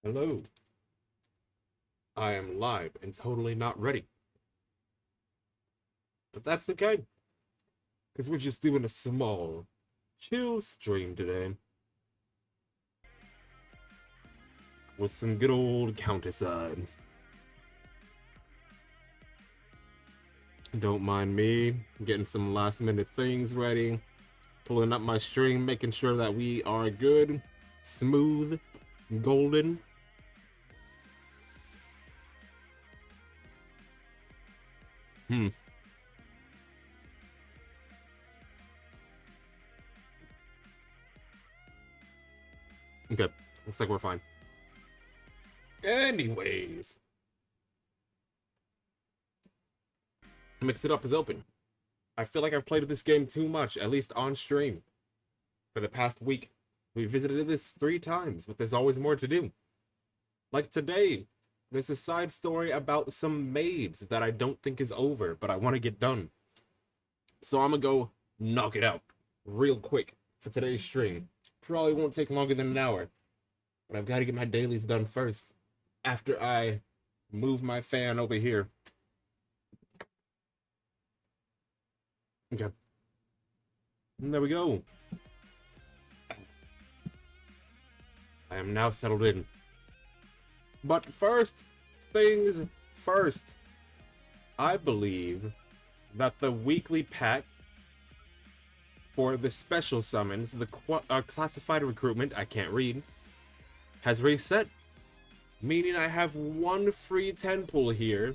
Hello. I am live and totally not ready. But that's okay, because we're just doing a small, chill stream today. With some good old CounterSide. Don't mind me getting some last minute things ready. Pulling up my stream, making sure that we are good, smooth, golden. Okay, looks like we're fine. Anyways. Mix It Up is open. I feel like I've played this game too much, at least on stream. For the past week, we visited this 3 times, but there's always more to do. Like today, there's a side story about some maids that I don't think is over, but I want to get done. So I'm gonna go knock it out real quick for today's stream. Probably won't take longer than an hour, but I've got to get my dailies done first after I move my fan over here. Okay. And there we go. I am now settled in. But first things first. I believe that the weekly pack for the special summons, the classified recruitment, I can't read, has reset. Meaning I have one free 10 pull here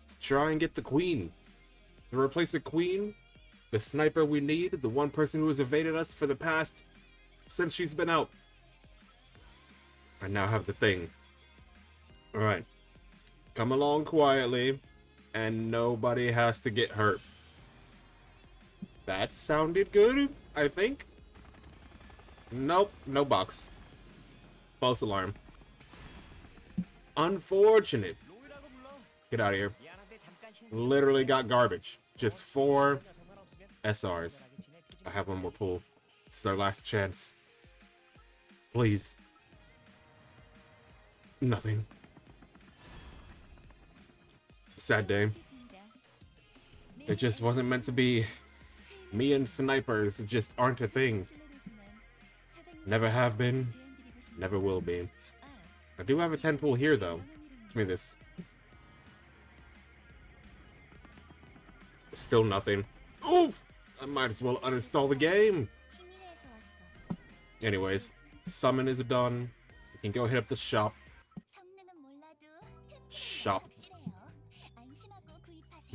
to try and get the queen. To replace a queen, the sniper we need, the one person who has evaded us for the past, since she's been out. I now have the thing. Alright. Come along quietly, and nobody has to get hurt. That sounded good, I think. Nope, no box. False alarm. Unfortunate. Get out of here. Literally got garbage. Just 4 SRs. I have one more pull. This is our last chance. Please. Nothing. Sad day. It just wasn't meant to be. Me and snipers just aren't a thing. Never have been. Never will be. I do have a 10 pull here though. Give me this. Still nothing. Oof! I might as well uninstall the game. Anyways, summon is done. We can go hit up the shop. Shop.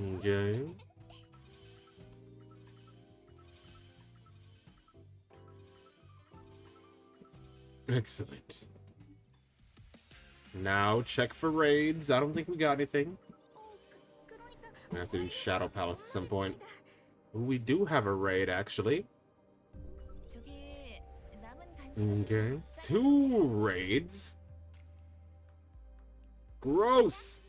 Okay. Excellent. Now check for raids. I don't think we got anything. I have to do Shadow Palace at some point. We do have a raid, actually. Okay. 2 raids? Gross!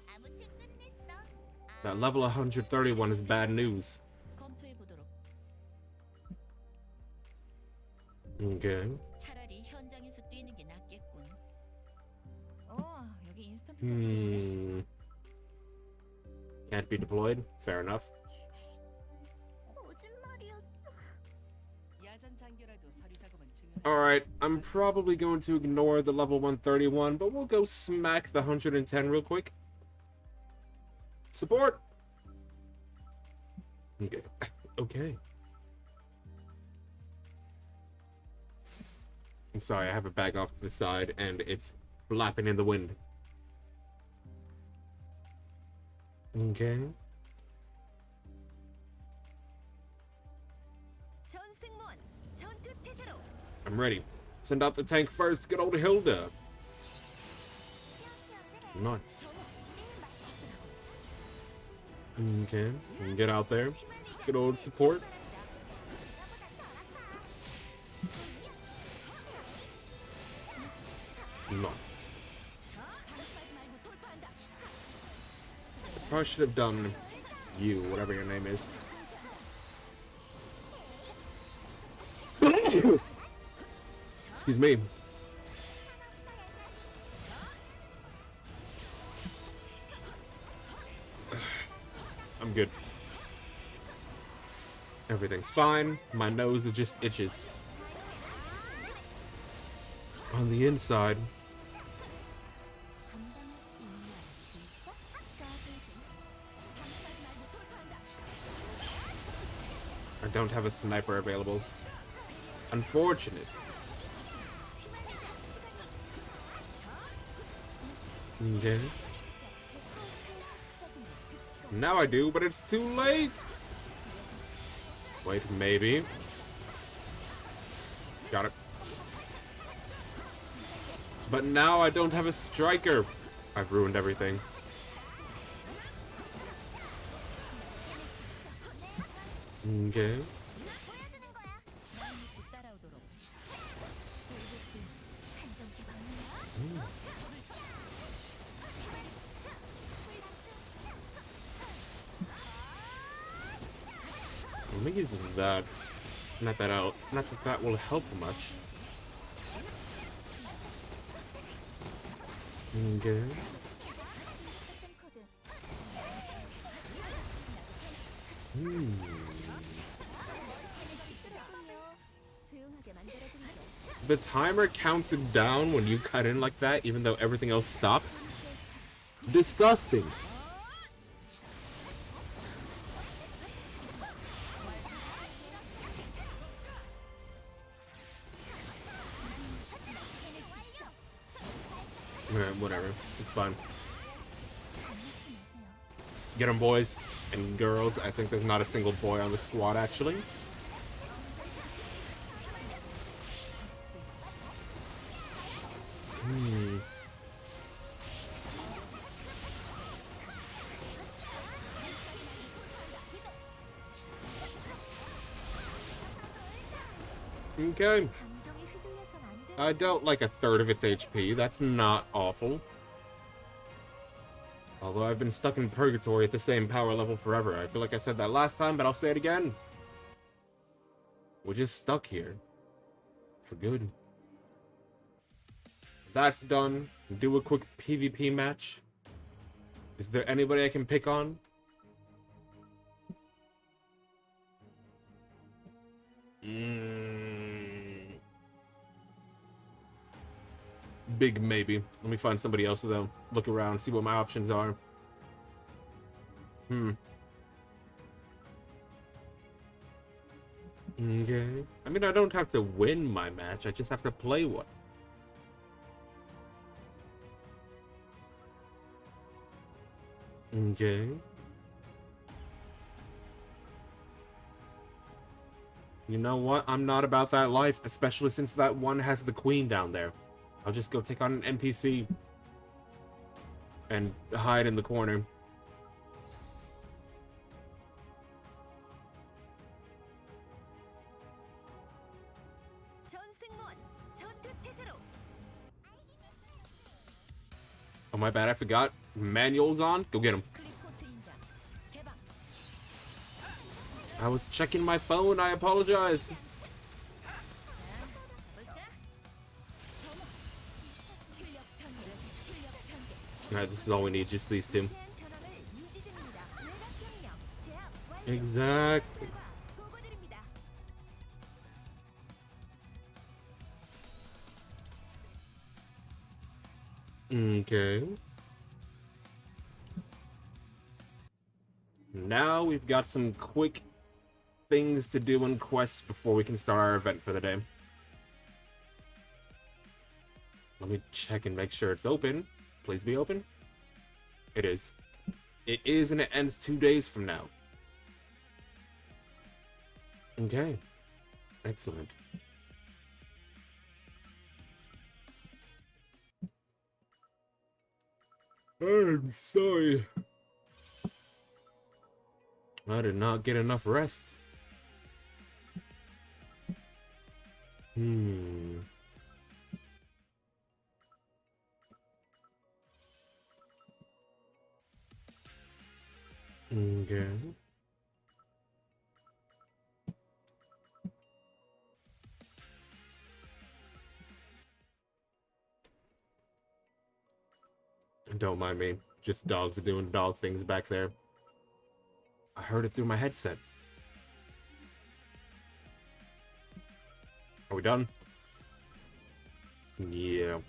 That level 131 is bad news. Okay. Can't be deployed. Fair enough. Alright, I'm probably going to ignore the level 131, but we'll go smack the 110 real quick. Support! Okay. Okay. I'm sorry, I have a bag off to the side and it's flapping in the wind. Okay. I'm ready. Send out the tank first. Good old Hilda. Nice. Okay. We can get out there. Good old support. Nice. Probably should have done you, whatever your name is. Excuse me. I'm good. Everything's fine. My nose just itches. On the inside. I don't have a sniper available. Unfortunate. Okay. Now I do, but it's too late. Wait, maybe. Got it. But now I don't have a striker. I've ruined everything. Okay. Let me use that. Not that that will help much. Okay. The timer counts it down when you cut in like that, even though everything else stops. Disgusting. Whatever. It's fine. Get them, boys and girls. I think there's not a single boy on the squad, actually. Okay. I dealt like a third of its HP. That's not awful. Although I've been stuck in purgatory at the same power level forever. I feel like I said that last time, but I'll say it again. We're just stuck here. For good. That's done. Do a quick PvP match. Is there anybody I can pick on? Big maybe. Let me find somebody else though. Look around, see what my options are. Okay. I mean, I don't have to win my match. I just have to play one. Okay. You know what? I'm not about that life, especially since that one has the queen down there. I'll just go take on an NPC and hide in the corner. Oh, my bad. I forgot. Manual's on. Go get him. I was checking my phone. I apologize. Alright, this is all we need. Just these two. Exactly. Okay. Now we've got some quick things to do in quests before we can start our event for the day. Let me check and make sure it's open. Please be open. It is. It is, and it ends 2 days from now. Okay. Excellent. I'm sorry. I did not get enough rest. Okay. Don't mind me. Just dogs doing dog things back there. I heard it through my headset. Are we done? Yeah.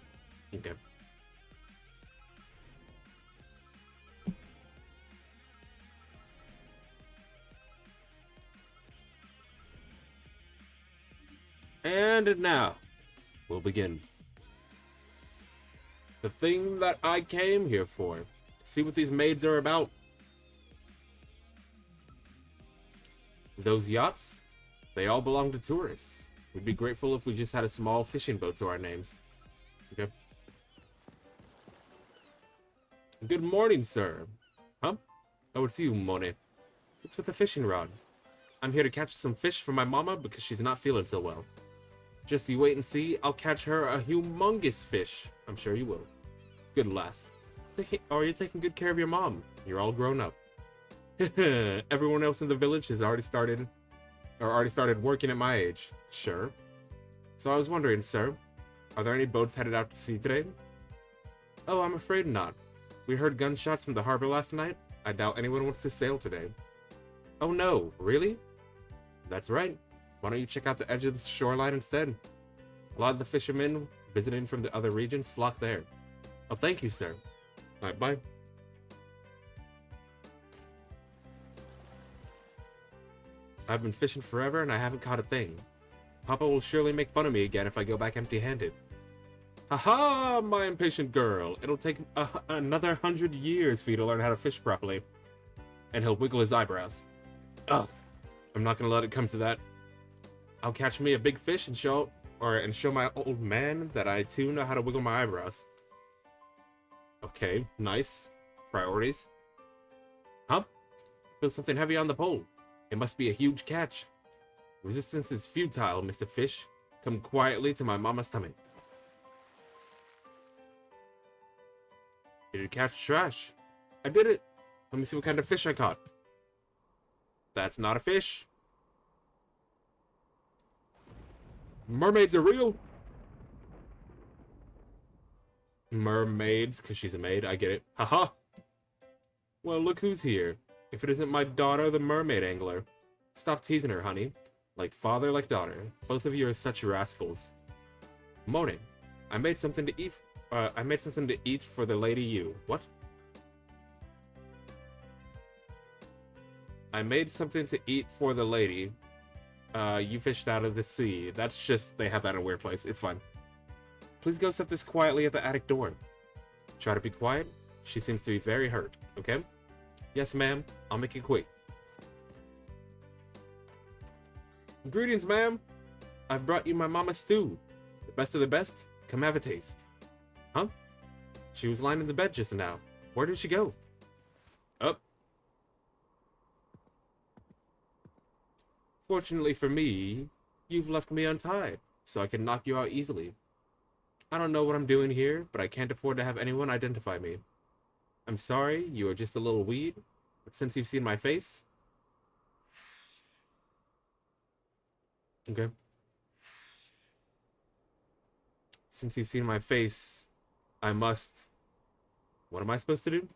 Okay. And now, we'll begin. The thing that I came here for. See what these maids are about. Those yachts? They all belong to tourists. We'd be grateful if we just had a small fishing boat to our names. Okay. Good morning, sir. Huh? Oh, it's you, Monet. It's with a fishing rod. I'm here to catch some fish for my mama because she's not feeling so well. Just you wait and see, I'll catch her a humongous fish. I'm sure you will. Good lass. Are you taking good care of your mom? You're all grown up. Everyone else in the village has already started working at my age. Sure. So I was wondering, sir, are there any boats headed out to sea today? Oh, I'm afraid not. We heard gunshots from the harbor last night. I doubt anyone wants to sail today. Oh no, really? That's right. Why don't you check out the edge of the shoreline instead? A lot of the fishermen visiting from the other regions flock there. Oh, thank you, sir. Alright, bye. I've been fishing forever and I haven't caught a thing. Papa will surely make fun of me again if I go back empty-handed. Haha, my impatient girl. It'll take another 100 years for you to learn how to fish properly. And he'll wiggle his eyebrows. Ugh, I'm not gonna let it come to that. I'll catch me a big fish and show my old man that I too know how to wiggle my eyebrows. Okay, nice. Priorities. Huh? Feel something heavy on the pole. It must be a huge catch. Resistance is futile, Mr. Fish. Come quietly to my mama's tummy. Did you catch trash? I did it. Let me see what kind of fish I caught. That's not a fish. Mermaids are real. Mermaids, because she's a maid. I get it. Haha. Well, look who's here. If it isn't my daughter, the mermaid angler. Stop teasing her, honey. Like father, like daughter. Both of you are such rascals. Moaning. I made something to eat. I made something to eat for the lady you. What? I made something to eat for the lady. You fished out of the sea. That's just, they have that in a weird place. It's fine. Please go set this quietly at the attic door. Try to be quiet. She seems to be very hurt, okay? Yes, ma'am. I'll make it quick. Greetings, ma'am. I've brought you my mama's stew. The best of the best. Come have a taste. Huh? She was lying in the bed just now. Where did she go? Up. Fortunately for me, you've left me untied, so I can knock you out easily. I don't know what I'm doing here, but I can't afford to have anyone identify me. I'm sorry, you are just a little weed, but since you've seen my face... Okay. Since you've seen my face, I must... What am I supposed to do?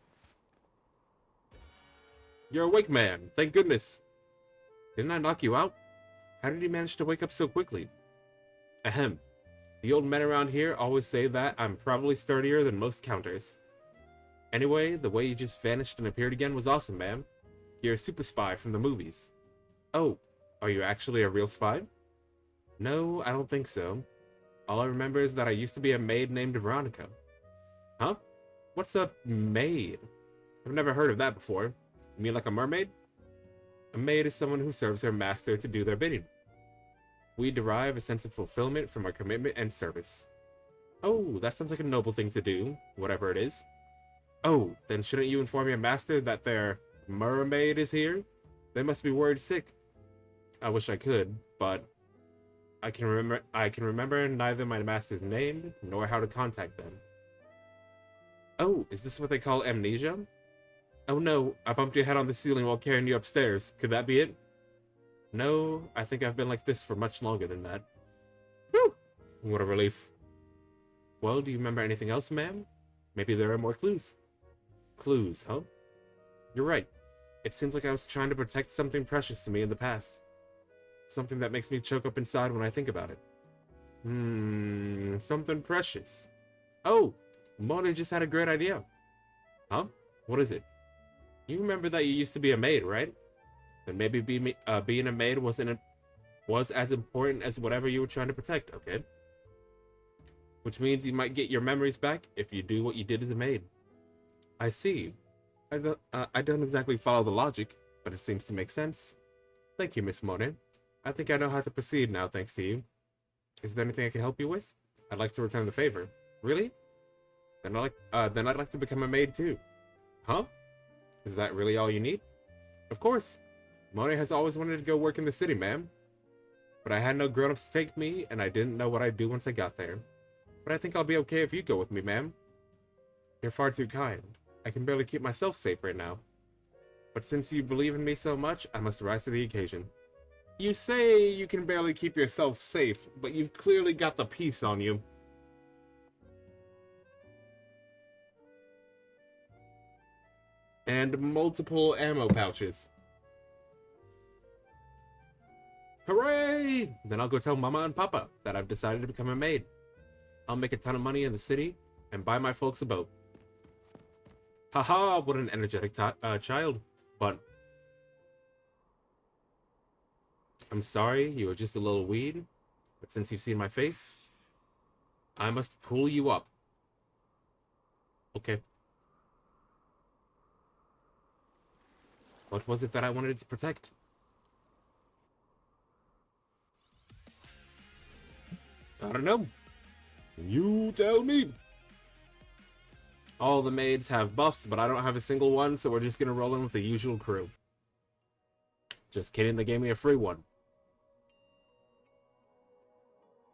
You're awake, man. Thank goodness. Didn't I knock you out? How did you manage to wake up so quickly? Ahem. The old men around here always say that I'm probably sturdier than most counters. Anyway, the way you just vanished and appeared again was awesome, man. You're a super spy from the movies. Oh, are you actually a real spy? No, I don't think so. All I remember is that I used to be a maid named Veronica. Huh? What's a maid? I've never heard of that before. You mean like a mermaid? A maid is someone who serves her master to do their bidding. We derive a sense of fulfillment from our commitment and service. Oh, that sounds like a noble thing to do, whatever it is. Oh, then shouldn't you inform your master that their mermaid is here? They must be worried sick. I wish I could, but I can remember neither my master's name nor how to contact them. Oh, is this what they call amnesia? Oh no, I bumped your head on the ceiling while carrying you upstairs. Could that be it? No, I think I've been like this for much longer than that. Whew! What a relief. Well, do you remember anything else, ma'am? Maybe there are more clues. Clues, huh? You're right. It seems like I was trying to protect something precious to me in the past. Something that makes me choke up inside when I think about it. Something precious. Oh, Mona just had a great idea. Huh? What is it? You remember that you used to be a maid, right? Then maybe being a maid was as important as whatever you were trying to protect, okay? Which means you might get your memories back if you do what you did as a maid. I see. I don't exactly follow the logic, but it seems to make sense. Thank you, Miss Monet. I think I know how to proceed now, thanks to you. Is there anything I can help you with? I'd like to return the favor. Really? Then I'd like to become a maid too. Huh? Is that really all you need? Of course. Monet has always wanted to go work in the city, ma'am. But I had no grown-ups to take me, and I didn't know what I'd do once I got there. But I think I'll be okay if you go with me, ma'am. You're far too kind. I can barely keep myself safe right now. But since you believe in me so much, I must rise to the occasion. You say you can barely keep yourself safe, but you've clearly got the peace on you. And multiple ammo pouches. Hooray! Then I'll go tell Mama and Papa that I've decided to become a maid. I'll make a ton of money in the city and buy my folks a boat. Haha, what an energetic child. But I'm sorry, you were just a little weed. But since you've seen my face, I must pull you up. Okay. What was it that I wanted to protect? I don't know. You tell me. All the maids have buffs, but I don't have a single one, so we're just gonna roll in with the usual crew. Just kidding, they gave me a free one.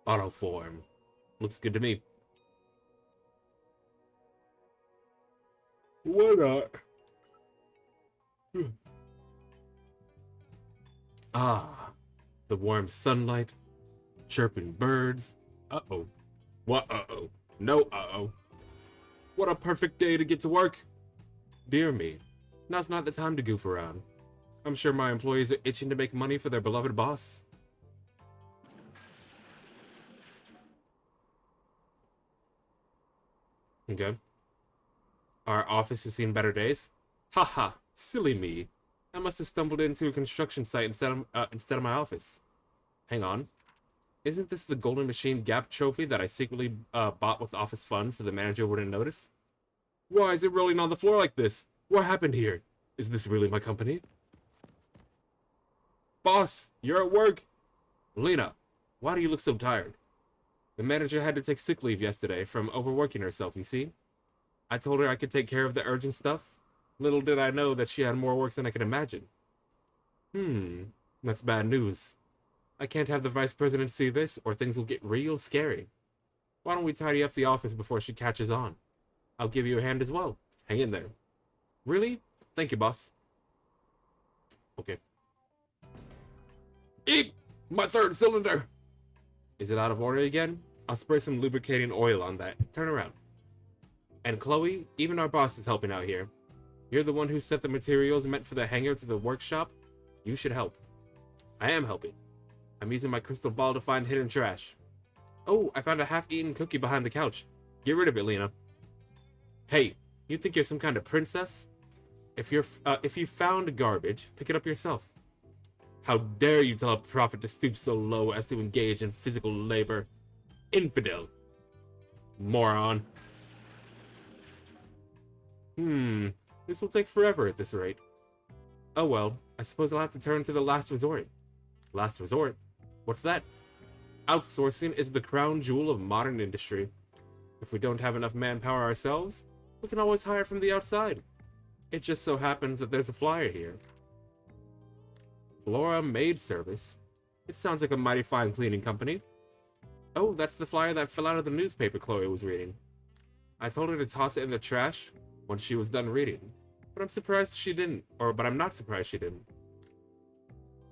Auto form. Looks good to me. Why not? Ah, the warm sunlight, chirping birds. Uh-oh. What uh-oh? No uh-oh. What a perfect day to get to work. Dear me, now's not the time to goof around. I'm sure my employees are itching to make money for their beloved boss. Okay. Our office has seen better days. Haha, silly me. I must have stumbled into a construction site instead of my office. Hang on. Isn't this the Golden Machine Gap trophy that I secretly bought with office funds so the manager wouldn't notice? Why is it rolling on the floor like this? What happened here? Is this really my company? Boss, you're at work. Lena, why do you look so tired? The manager had to take sick leave yesterday from overworking herself, you see? I told her I could take care of the urgent stuff. Little did I know that she had more work than I could imagine. That's bad news. I can't have the vice president see this, or things will get real scary. Why don't we tidy up the office before she catches on? I'll give you a hand as well. Hang in there. Really? Thank you, boss. Okay. Eep! My third cylinder! Is it out of order again? I'll spray some lubricating oil on that. Turn around. And Chloe, even our boss is helping out here. You're the one who sent the materials meant for the hangar to the workshop. You should help. I am helping. I'm using my crystal ball to find hidden trash. Oh, I found a half-eaten cookie behind the couch. Get rid of it, Lena. Hey, you think you're some kind of princess? If you found garbage, pick it up yourself. How dare you tell a prophet to stoop so low as to engage in physical labor? Infidel. Moron. This will take forever at this rate. Oh well, I suppose I'll have to turn to the last resort. Last resort? What's that? Outsourcing is the crown jewel of modern industry. If we don't have enough manpower ourselves, we can always hire from the outside. It just so happens that there's a flyer here. Flora Maid Service. It sounds like a mighty fine cleaning company. Oh, that's the flyer that fell out of the newspaper Chloe was reading. I told her to toss it in the trash once she was done reading, but I'm surprised she didn't, but I'm not surprised she didn't.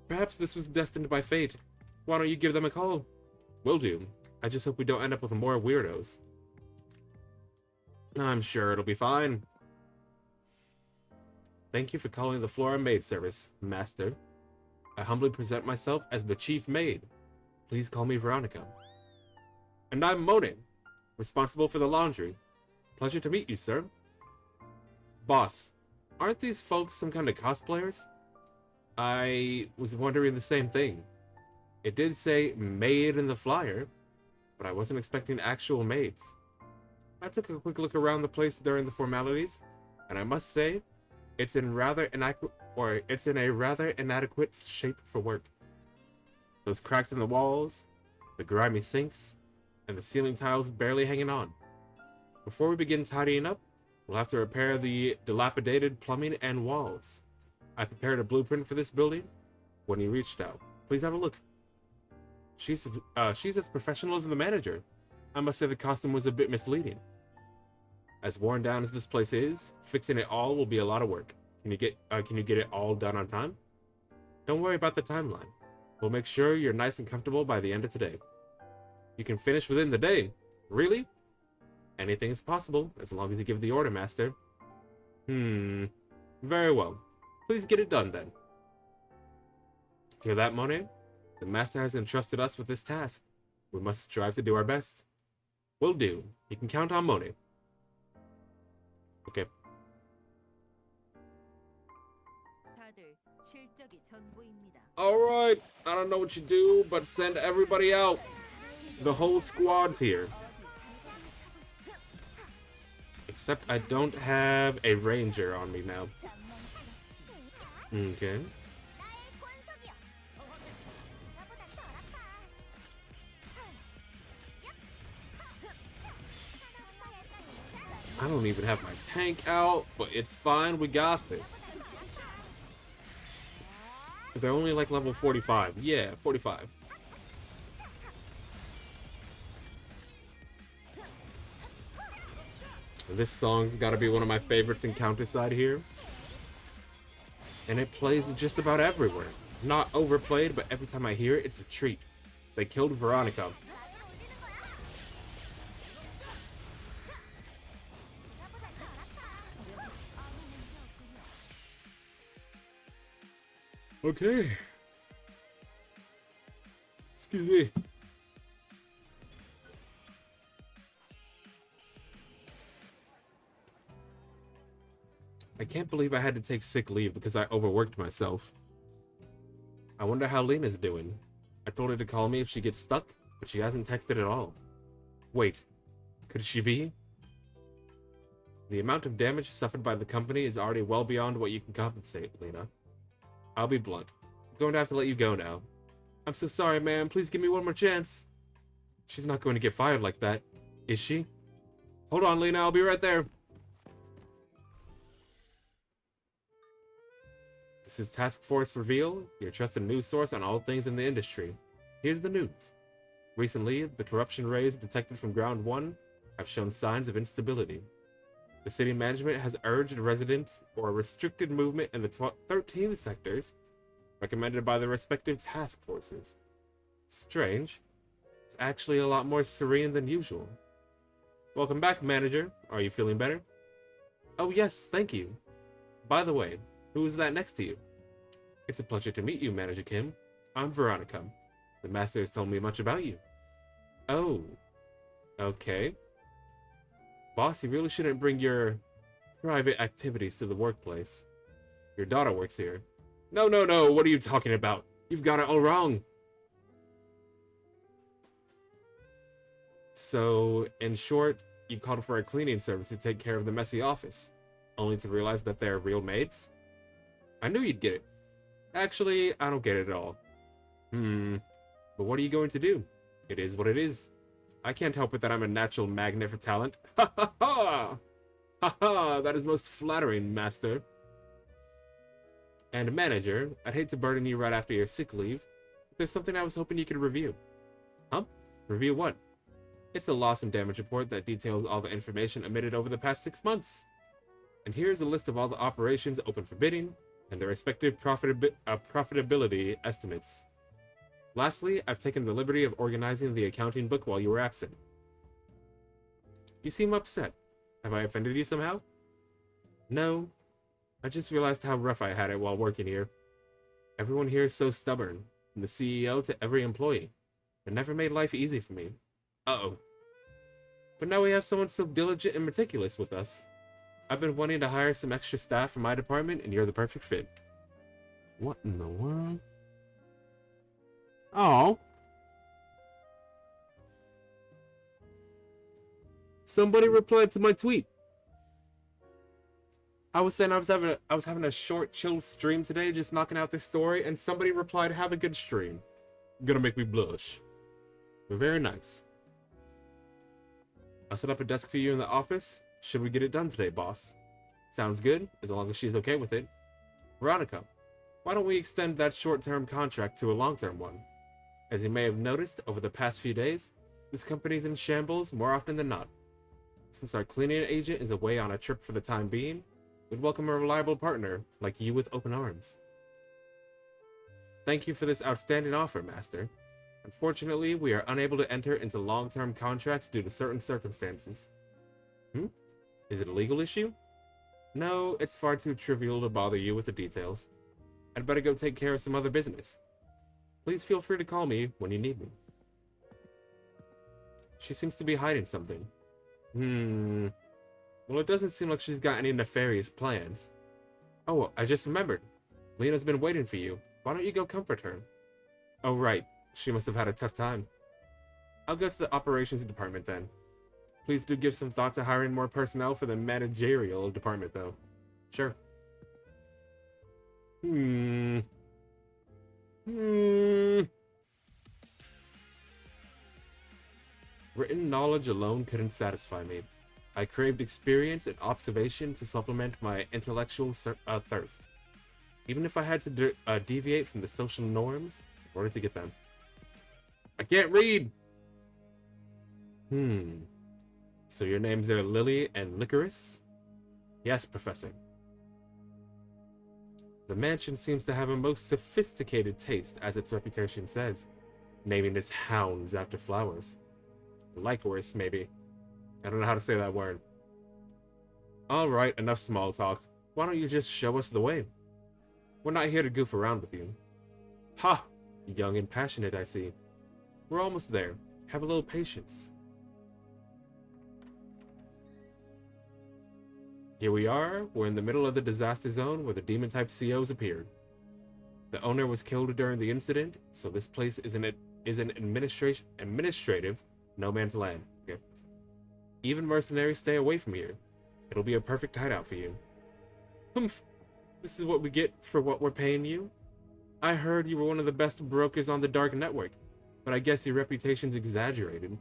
Perhaps this was destined by fate. Why don't you give them a call? Will do. I just hope we don't end up with more weirdos. I'm sure it'll be fine. Thank you for calling the Flora Maid service, Master. I humbly present myself as the Chief Maid. Please call me Veronica. And I'm Monet, responsible for the laundry. Pleasure to meet you, sir. Boss, aren't these folks some kind of cosplayers? I was wondering the same thing. It did say Maid in the flyer, but I wasn't expecting actual maids. I took a quick look around the place during the formalities, and I must say, it's in a rather inadequate shape for work. Those cracks in the walls, the grimy sinks, and the ceiling tiles barely hanging on. Before we begin tidying up, we'll have to repair the dilapidated plumbing and walls. I prepared a blueprint for this building when he reached out. Please have a look. She's as professional as the manager. I must say the costume was a bit misleading. As worn down as this place is, fixing it all will be a lot of work. Can you get it all done on time? Don't worry about the timeline. We'll make sure you're nice and comfortable by the end of today. You can finish within the day. Really? Anything is possible, as long as you give the order, Master. Very well. Please get it done, then. Hear that, Monet? The Master has entrusted us with this task. We must strive to do our best. Will do. You can count on Monet. Okay. Alright, I don't know what you do, but send everybody out. The whole squad's here. Except I don't have a ranger on me now. Okay. I don't even have my tank out, but it's fine, we got this. They're only like level 45. Yeah, 45. This song's gotta be one of my favorites in CounterSide here. And it plays just about everywhere. Not overplayed, but every time I hear it, it's a treat. They killed Veronica. Okay. Excuse me. I can't believe I had to take sick leave because I overworked myself. I wonder how Lena's doing. I told her to call me if she gets stuck, but she hasn't texted at all. Wait, could she be? The amount of damage suffered by the company is already well beyond what you can compensate, Lena. I'll be blunt. I'm going to have to let you go now. I'm so sorry, ma'am. Please give me one more chance. She's not going to get fired like that, is she? Hold on, Lena. I'll be right there. This is Task Force Reveal, your trusted news source on all things in the industry. Here's the news. Recently, the corruption rays detected from Ground 1 have shown signs of instability. The city management has urged residents for a restricted movement in the 13 sectors recommended by the respective task forces. Strange. It's actually a lot more serene than usual. Welcome back, manager. Are you feeling better? Oh yes, thank you. By the way, who is that next to you? It's a pleasure to meet you, Manager Kim. I'm Veronica. The master has told me much about you. Oh. Okay. Boss, you really shouldn't bring your private activities to the workplace. Your daughter works here. No, no, no, what are you talking about? You've got it all wrong. So, in short, you called for a cleaning service to take care of the messy office, only to realize that they're real maids? I knew you'd get it. Actually, I don't get it at all. But what are you going to do? It is what it is. I can't help it that I'm a natural magnet for talent. Ha ha ha! Ha ha! That is most flattering, master. And manager, I'd hate to burden you right after your sick leave, but there's something I was hoping you could review. Huh? Review what? It's a loss and damage report that details all the information emitted over the past 6 months. And here's a list of all the operations open for bidding, and their respective profitability estimates. Lastly, I've taken the liberty of organizing the accounting book while you were absent. You seem upset. Have I offended you somehow? No. I just realized how rough I had it while working here. Everyone here is so stubborn, from the CEO to every employee. It never made life easy for me. Uh-oh. But now we have someone so diligent and meticulous with us. I've been wanting to hire some extra staff for my department, and you're the perfect fit. What in the world? Oh. Somebody replied to my tweet. I was saying I was having a short, chill stream today, just knocking out this story, and somebody replied, "Have a good stream." Gonna make me blush. But very nice. I'll set up a desk for you in the office. Should we get it done today, boss? Sounds good, as long as she's okay with it. Veronica, why don't we extend that short-term contract to a long-term one? As you may have noticed over the past few days, this company's in shambles more often than not. Since our cleaning agent is away on a trip for the time being, we'd welcome a reliable partner like you with open arms. Thank you for this outstanding offer, Master. Unfortunately, we are unable to enter into long-term contracts due to certain circumstances. Is it a legal issue? No, it's far too trivial to bother you with the details. I'd better go take care of some other business. Please feel free to call me when you need me. She seems to be hiding something. Well, it doesn't seem like she's got any nefarious plans. Oh, I just remembered. Lena's been waiting for you. Why don't you go comfort her? Oh, right. She must have had a tough time. I'll go to the operations department then. Please do give some thought to hiring more personnel for the managerial department, though. Sure. Written knowledge alone couldn't satisfy me. I craved experience and observation to supplement my intellectual thirst. Even if I had to deviate from the social norms in order to get them. I can't read! So your names are Lily and Licorice? Yes, Professor. The mansion seems to have a most sophisticated taste, as its reputation says, naming its hounds after flowers. Licorice, maybe. I don't know how to say that word. Alright, enough small talk. Why don't you just show us the way? We're not here to goof around with you. Ha! Young and passionate, I see. We're almost there. Have a little patience. Here we are. We're in the middle of the disaster zone where the demon-type COs appeared. The owner was killed during the incident, so this place is an administrative no man's land. Okay. Even mercenaries stay away from here. It'll be a perfect hideout for you. Humph! This is what we get for what we're paying you? I heard you were one of the best brokers on the dark network, but I guess your reputation's exaggerated.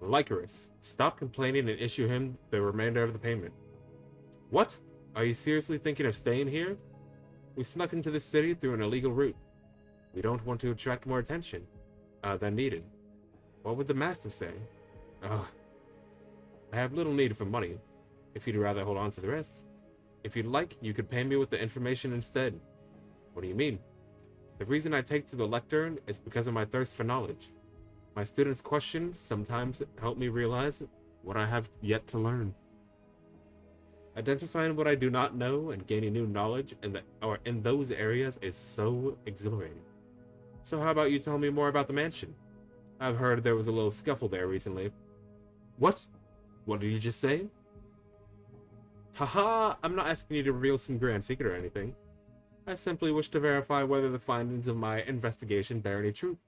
Licorice, stop complaining and issue him the remainder of the payment. What? Are you seriously thinking of staying here? We snuck into the city through an illegal route. We don't want to attract more attention than needed. What would the master say? I have little need for money, if you'd rather hold on to the rest. If you'd like, you could pay me with the information instead. What do you mean? The reason I take to the lectern is because of my thirst for knowledge. My students' questions sometimes help me realize what I have yet to learn. Identifying what I do not know and gaining new knowledge in those areas is so exhilarating. So how about you tell me more about the mansion? I've heard there was a little scuffle there recently. What? What did you just say? Haha, I'm not asking you to reveal some grand secret or anything. I simply wish to verify whether the findings of my investigation bear any truth.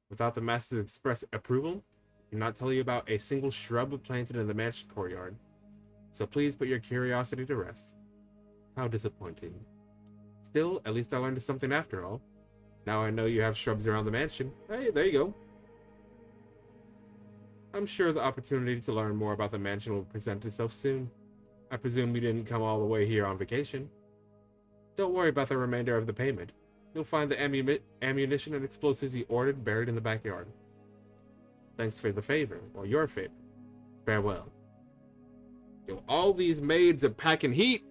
Without the master's express approval, I cannot tell you about a single shrub planted in the mansion courtyard. So please put your curiosity to rest. How disappointing. Still, at least I learned something after all. Now I know you have shrubs around the mansion. Hey, there you go. I'm sure the opportunity to learn more about the mansion will present itself soon. I presume you didn't come all the way here on vacation. Don't worry about the remainder of the payment. You'll find the ammunition and explosives you ordered buried in the backyard. Thanks for the favor, or your favor. Farewell. Yo, all these maids are packing heat!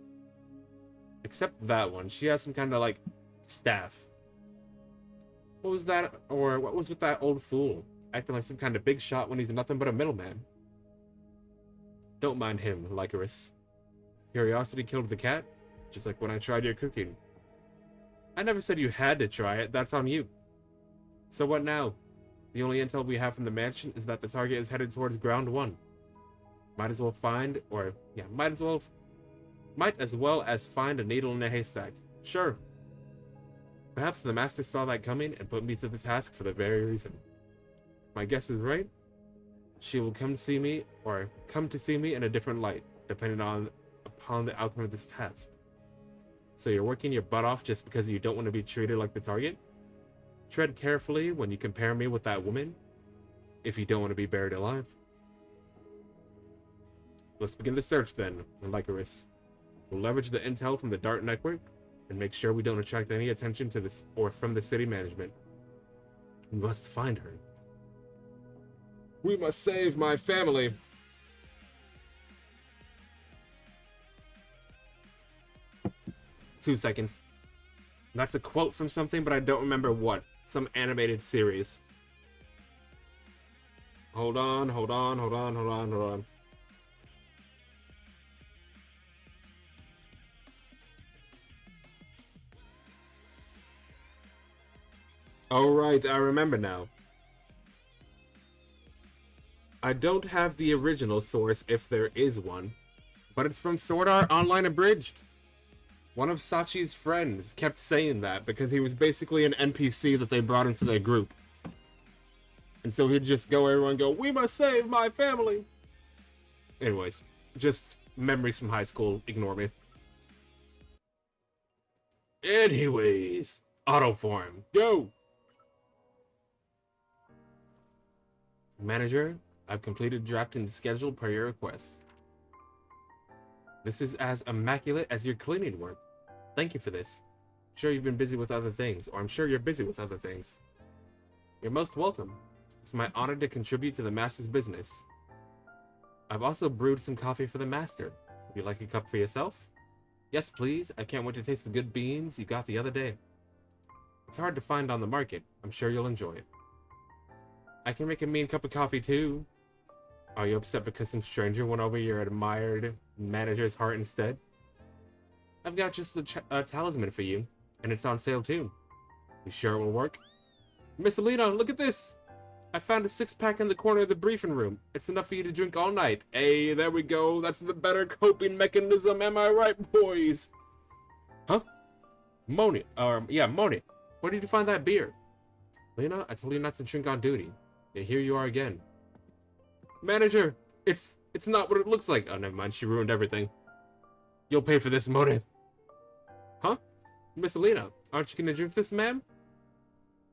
Except that one. She has some kind of, like, staff. What was that? Or what was with that old fool? Acting like some kind of big shot when he's nothing but a middleman. Don't mind him, Licorice. Curiosity killed the cat? Just like when I tried your cooking. I never said you had to try it, that's on you. So what now? The only intel we have from the mansion is that the target is headed towards ground 1. Might as well find a needle in a haystack. Sure. Perhaps the master saw that coming and put me to the task for the very reason. My guess is right. She will come to see me in a different light, depending upon the outcome of this task. So you're working your butt off just because you don't want to be treated like the target? Tread carefully when you compare me with that woman, if you don't want to be buried alive. Let's begin the search then, Lycoris. We'll leverage the intel from the Dart network and make sure we don't attract any attention to this or from the city management. We must find her. We must save my family. Two seconds. That's a quote from something, but I don't remember what. Some animated series. Hold on. Alright, I remember now. I don't have the original source if there is one, but it's from Sword Art Online Abridged. One of Sachi's friends kept saying that because he was basically an NPC that they brought into their group. And so he'd just everyone go, we must save my family. Anyways, just memories from high school, ignore me. Anyways, autoform, go! Manager, I've completed drafting the schedule per your request. This is as immaculate as your cleaning work. Thank you for this. I'm sure you've been busy with other things, or I'm sure you're busy with other things. You're most welcome. It's my honor to contribute to the master's business. I've also brewed some coffee for the master. Would you like a cup for yourself? Yes, please. I can't wait to taste the good beans you got the other day. It's hard to find on the market. I'm sure you'll enjoy it. I can make a mean cup of coffee too. Are you upset because some stranger went over your admired manager's heart instead? I've got just the talisman for you, and it's on sale too. You sure it will work? Miss Alina, look at this! I found a 6-pack in the corner of the briefing room. It's enough for you to drink all night. Hey, there we go. That's the better coping mechanism. Am I right, boys? Huh? Moni. Moni. Where did you find that beer? Lena, I told you not to drink on duty. Yet here you are again. Manager, it's not what it looks like. Oh, never mind. She ruined everything. You'll pay for this, Moni. Huh? Miss Alina, aren't you gonna drink this, ma'am?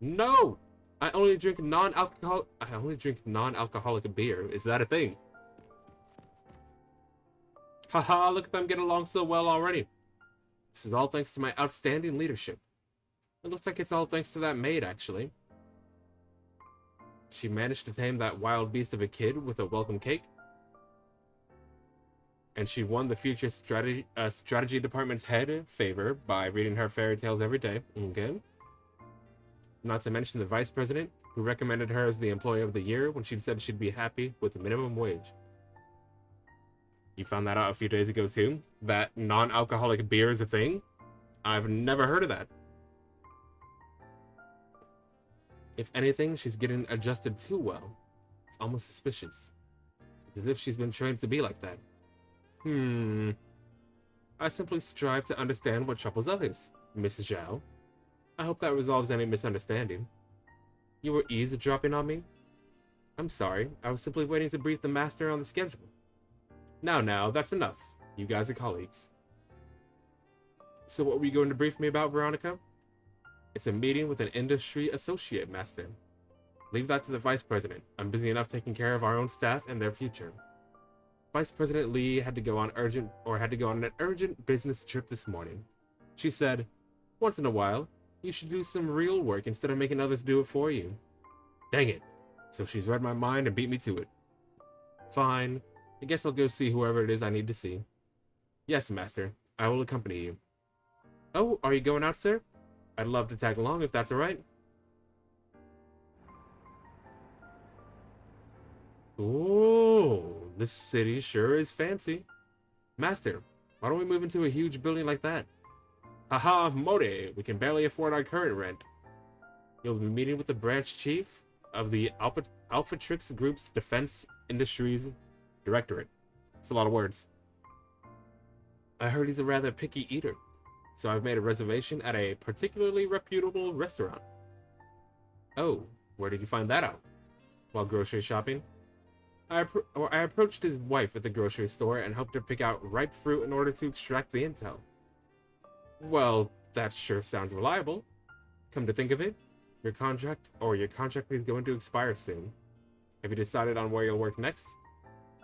No! I only drink non-alcoholic beer. Is that a thing? Haha, look at them get along so well already. This is all thanks to my outstanding leadership. It looks like it's all thanks to that maid, actually. She managed to tame that wild beast of a kid with a welcome cake. And she won the future strategy department's head favor by reading her fairy tales every day. Okay. Not to mention the vice president, who recommended her as the employee of the year when she said she'd be happy with the minimum wage. You found that out a few days ago too? That non-alcoholic beer is a thing? I've never heard of that. If anything, she's getting adjusted too well. It's almost suspicious. As if she's been trained to be like that. I simply strive to understand what troubles others, Miss Zhao. I hope that resolves any misunderstanding. You were eavesdropping on me? I'm sorry, I was simply waiting to brief the master on the schedule. Now, that's enough. You guys are colleagues. So what were you going to brief me about, Veronica? It's a meeting with an industry associate, master. Leave that to the vice president. I'm busy enough taking care of our own staff and their future. Vice President Lee had to go on an urgent business trip this morning. She said, once in a while, you should do some real work instead of making others do it for you. Dang it. So she's read my mind and beat me to it. Fine. I guess I'll go see whoever it is I need to see. Yes, master. I will accompany you. Oh, are you going out, sir? I'd love to tag along if that's alright. Ooh, this city sure is fancy. Master, Why don't we move into a huge building like that? Haha, Mode, we can barely afford our current rent. You'll be meeting with the branch chief of the Alphatrix Group's Defense Industries Directorate. It's a lot of words. I heard he's a rather picky eater, so I've made a reservation at a particularly reputable restaurant. Oh, where did you find that out? While grocery shopping? I approached his wife at the grocery store and helped her pick out ripe fruit in order to extract the intel. Well, that sure sounds reliable. Come to think of it, your contract is going to expire soon. Have you decided on where you'll work next?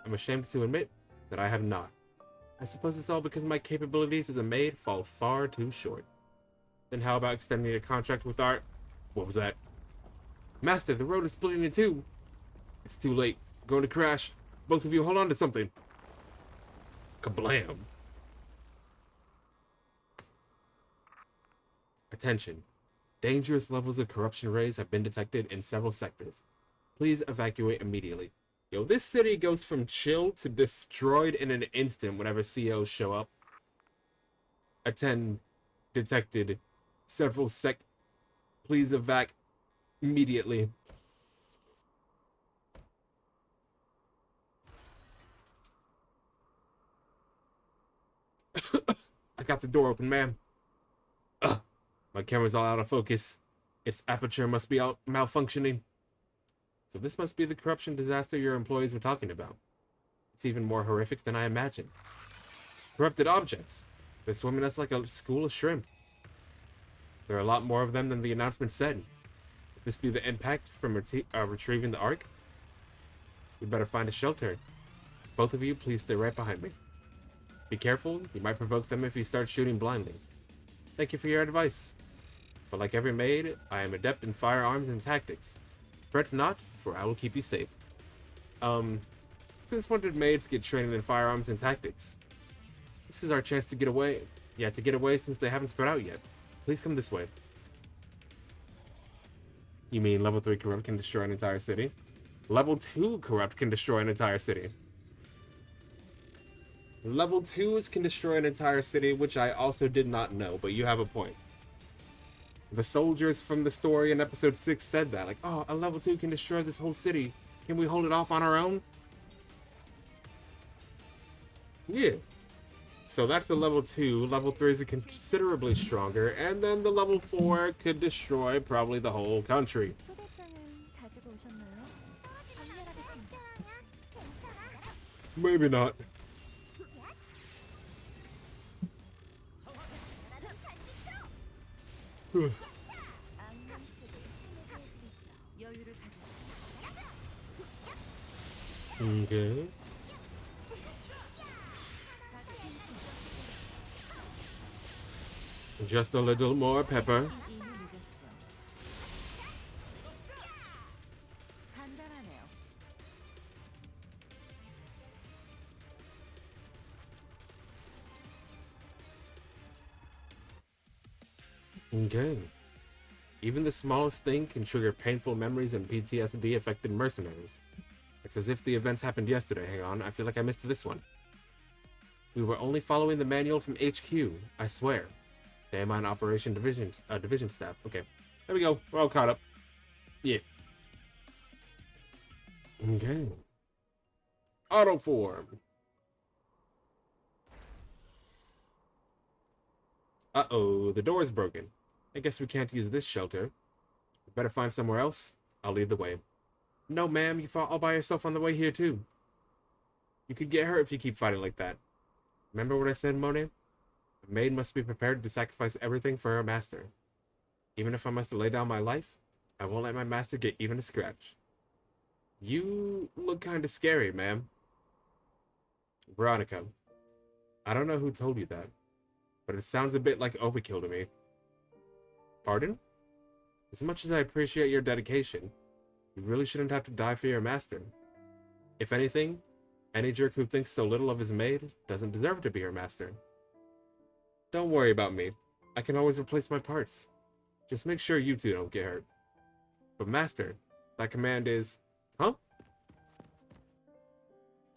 I'm ashamed to admit that I have not. I suppose it's all because my capabilities as a maid fall far too short. Then how about extending a contract with our... What was that? Master, the road is splitting in two. It's too late. Going to crash. Both of you hold on to something. Kablam. Attention. Dangerous levels of corruption rays have been detected in several sectors. Please evacuate immediately. Yo, this city goes from chill to destroyed in an instant whenever COs show up. Attend. Detected. Several Please evac immediately. I got the door open, ma'am. My camera's all out of focus. Its aperture must be malfunctioning. So this must be the corruption disaster your employees were talking about. It's even more horrific than I imagined. Corrupted objects. They're swimming us like a school of shrimp. There are a lot more of them than the announcement said. Could this be the impact from retrieving the Ark? We better find a shelter. Both of you, please stay right behind me. Be careful, you might provoke them if you start shooting blindly. Thank you for your advice. But like every maid, I am adept in firearms and tactics. Fret not, for I will keep you safe. Since when did maids get trained in firearms and tactics? This is our chance to get away. Yeah, to get away since they haven't spread out yet. Please come this way. You mean level 3 corrupt can destroy an entire city? Level 2 corrupt can destroy an entire city. Level 2s can destroy an entire city, which I also did not know, but you have a point. The soldiers from the story in episode 6 said that. Like, oh, a level 2 can destroy this whole city. Can we hold it off on our own? Yeah. So that's a level 2. Level 3 is considerably stronger. And then the level 4 could destroy probably the whole country. Maybe not. Okay. Just a little more pepper. Okay. Even the smallest thing can trigger painful memories and PTSD affected mercenaries. It's as if the events happened yesterday. Hang on, I feel like I missed this one. We were only following the manual from HQ, I swear. They am on Operation Division staff. Okay, there we go. We're all caught up. Yeah. Okay. Auto form. Uh-oh, the door is broken. I guess we can't use this shelter. We better find somewhere else. I'll lead the way. No, ma'am, you fought all by yourself on the way here, too. You could get hurt if you keep fighting like that. Remember what I said, Monet? A maid must be prepared to sacrifice everything for her master. Even if I must lay down my life, I won't let my master get even a scratch. You look kind of scary, ma'am. Veronica, I don't know who told you that, but it sounds a bit like overkill to me. Pardon? As much as I appreciate your dedication, you really shouldn't have to die for your master. If anything, any jerk who thinks so little of his maid doesn't deserve to be her master. Don't worry about me. I can always replace my parts. Just make sure you two don't get hurt. But master, that command is... Huh?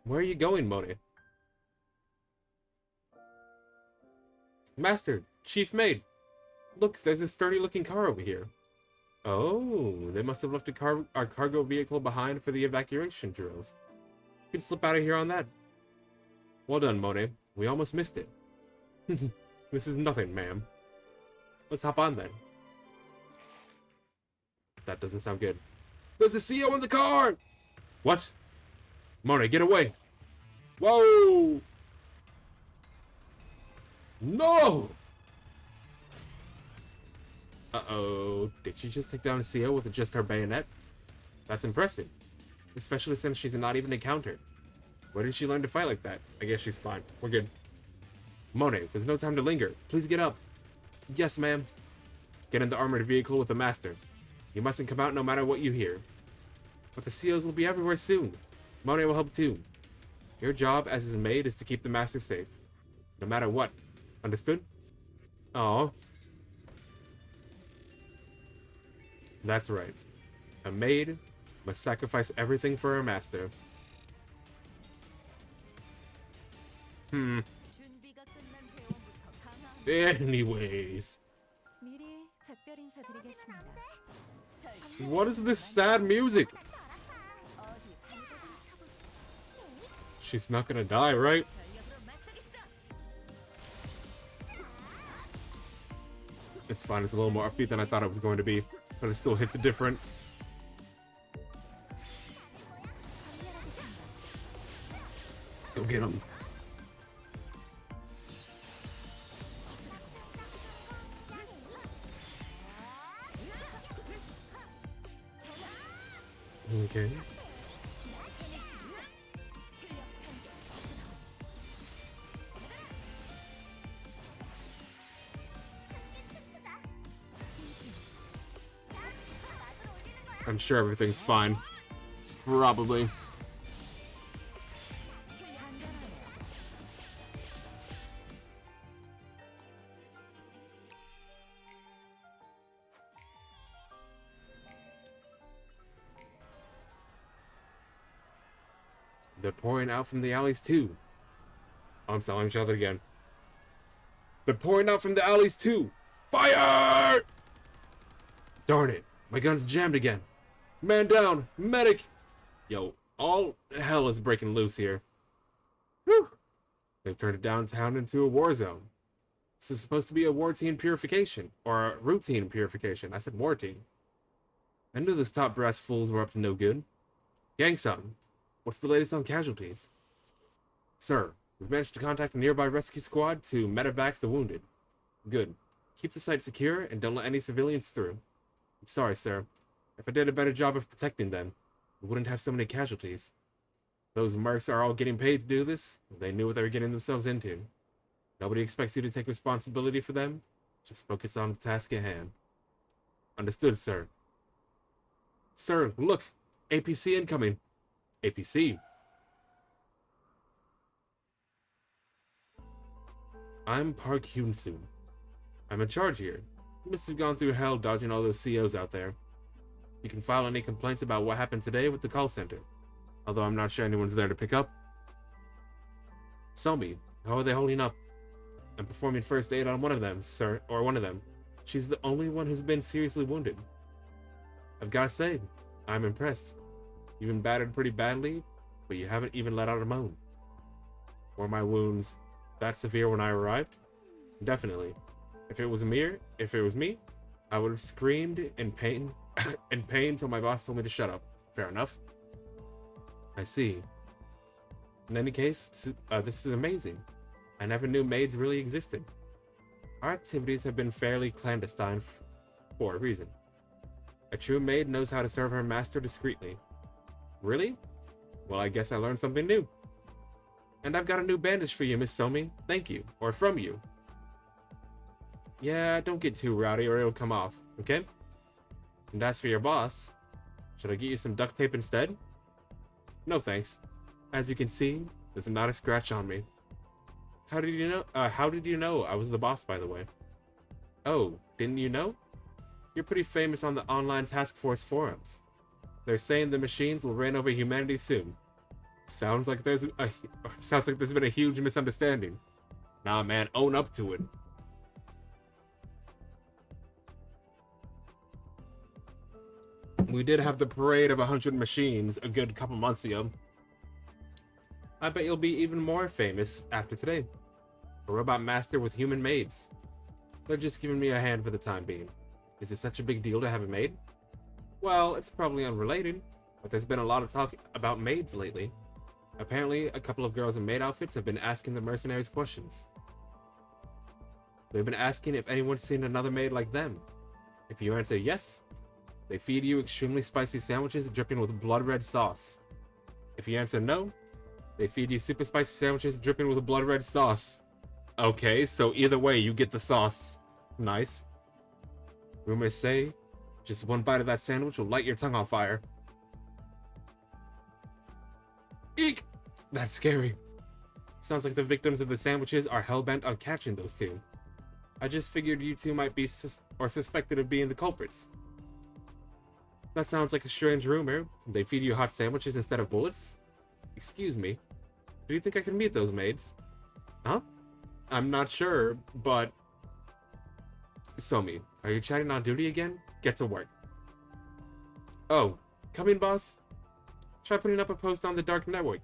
Where are you going, Monet? Master, Chief Maid. Look, there's a sturdy-looking car over here. Oh, they must have left our cargo vehicle behind for the evacuation drills. We can slip out of here on that. Well done, Monet. We almost missed it. This is nothing, ma'am. Let's hop on then. That doesn't sound good. There's a CO in the car! What? Monet, get away! Whoa! No! Uh-oh. Did she just take down a CO with just her bayonet? That's impressive. Especially since she's not even a counter. Where did she learn to fight like that? I guess she's fine. We're good. Monet, there's no time to linger. Please get up. Yes, ma'am. Get in the armored vehicle with the master. You mustn't come out no matter what you hear. But the COs will be everywhere soon. Monet will help too. Your job as his maid is to keep the master safe. No matter what. Understood? Oh. That's right. A maid must sacrifice everything for her master. Anyways. What is this sad music? She's not gonna die, right? It's fine, it's a little more upbeat than I thought it was going to be, but it still hits it different. Go get him. Okay. I'm sure everything's fine. Probably. They're pouring out from the alleys too. Oh, I'm sorry, let me shout that again. They're pouring out from the alleys too. Fire! Darn it, my gun's jammed again. Man down, medic! Yo, all hell is breaking loose here. Whew! They've turned it downtown into a war zone. This is supposed to be a routine purification, or a routine purification. I said routine. I knew those top brass fools were up to no good. Gang-son, what's the latest on casualties? Sir, we've managed to contact a nearby rescue squad to medevac the wounded. Good. Keep the site secure and don't let any civilians through. I'm sorry, sir. If I did a better job of protecting them, we wouldn't have so many casualties. Those mercs are all getting paid to do this. They knew what they were getting themselves into. Nobody expects you to take responsibility for them. Just focus on the task at hand. Understood, sir. Sir, look! APC incoming. APC. I'm Park Hyun-soo. I'm in charge here. You must have gone through hell dodging all those COs out there. You can file any complaints about what happened today with the call center. Although I'm not sure anyone's there to pick up. Somi, how are they holding up? I'm performing first aid on one of them, sir, or one of them. She's the only one who's been seriously wounded. I've gotta say, I'm impressed. You've been battered pretty badly, but you haven't even let out a moan. Were my wounds that severe when I arrived? Definitely. If it was me, I would have screamed in pain until my boss told me to shut up. Fair enough. I see. In any case, this is amazing. I never knew maids really existed. Our activities have been fairly clandestine for a reason. A true maid knows how to serve her master discreetly. Really? Well, I guess I learned something new. And I've got a new bandage for you, Miss Somi. Thank you. Or from you. Yeah, don't get too rowdy or it'll come off, okay? And as for your boss, should I get you some duct tape instead? No thanks. As you can see, there's not a scratch on me. How did you know I was the boss, by the way? Oh, didn't you know? You're pretty famous on the online task force forums. They're saying the machines will reign over humanity soon. Sounds like there's been a huge misunderstanding. Nah, man, own up to it. We did have the parade of 100 machines a good couple months ago. I bet you'll be even more famous after today. A robot master with human maids. They're just giving me a hand for the time being. Is it such a big deal to have a maid? Well, it's probably unrelated, but there's been a lot of talk about maids lately. Apparently, a couple of girls in maid outfits have been asking the mercenaries questions. They've been asking if anyone's seen another maid like them. If you answer yes, they feed you extremely spicy sandwiches dripping with blood red sauce. If you answer no, they feed you super spicy sandwiches dripping with blood red sauce. Okay, so either way, you get the sauce. Nice. Rumors say just one bite of that sandwich will light your tongue on fire. Eek! That's scary. Sounds like the victims of the sandwiches are hell-bent on catching those two. I just figured you two might be suspected of being the culprits. That sounds like a strange rumor. They feed you hot sandwiches instead of bullets? Excuse me. Do you think I can meet those maids? Huh? I'm not sure, but... Somi, are you chatting on duty again? Get to work. Oh, come in, boss. Try putting up a post on the dark network.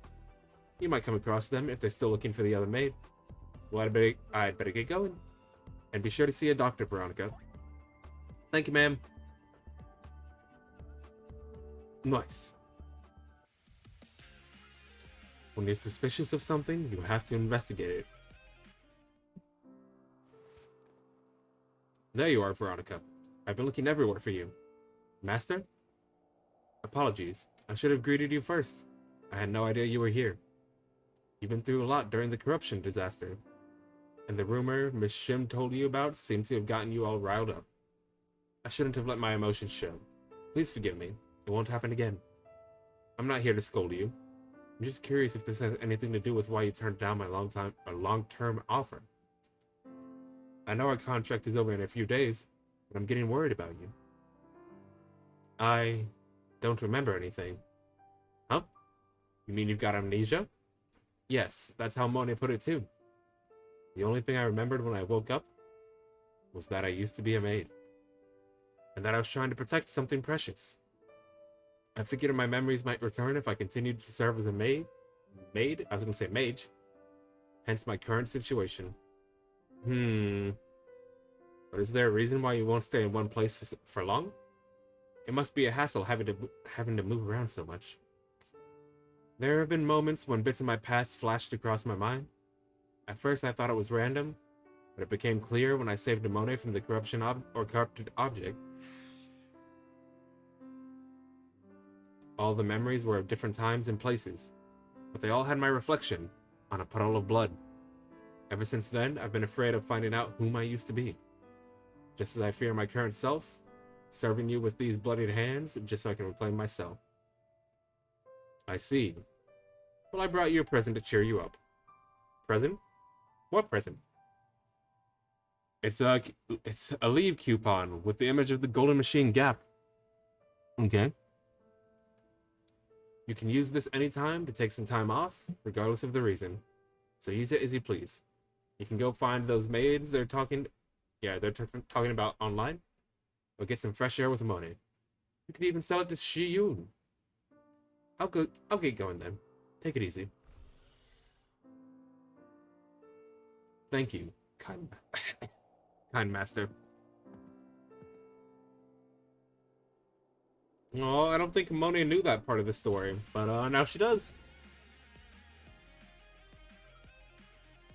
You might come across them if they're still looking for the other maid. Well, I'd better get going. And be sure to see a doctor, Veronica. Thank you, ma'am. Nice. When you're suspicious of something, you have to investigate it. There you are, Veronica. I've been looking everywhere for you. Master? Apologies. I should have greeted you first. I had no idea you were here. You've been through a lot during the corruption disaster. And the rumor Miss Shim told you about seemed to have gotten you all riled up. I shouldn't have let my emotions show. Please forgive me. It won't happen again. I'm not here to scold you. I'm just curious if this has anything to do with why you turned down my long-term offer. I know our contract is over in a few days, but I'm getting worried about you. I don't remember anything. Huh? You mean you've got amnesia? Yes, that's how Monet put it too. The only thing I remembered when I woke up was that I used to be a maid. And that I was trying to protect something precious. I figured my memories might return if I continued to serve as a maid? I was going to say mage. Hence my current situation. But is there a reason why you won't stay in one place for long? It must be a hassle having to move around so much. There have been moments when bits of my past flashed across my mind. At first I thought it was random, but it became clear when I saved Demone from the corrupted object. All the memories were of different times and places, but they all had my reflection on a puddle of blood. Ever since then, I've been afraid of finding out whom I used to be. Just as I fear my current self, serving you with these bloodied hands just so I can reclaim myself. I see. Well, I brought you a present to cheer you up. Present? What present? It's a leave coupon with the image of the Golden Machine Gap. Okay. You can use this anytime to take some time off, regardless of the reason. So use it as you please. You can go find those maids they're talking about online. Or get some fresh air with Mone. You could even sell it to Shiyun. I'll get going then. Take it easy. Thank you, kind master. Oh, I don't think Mone knew that part of the story, but now she does.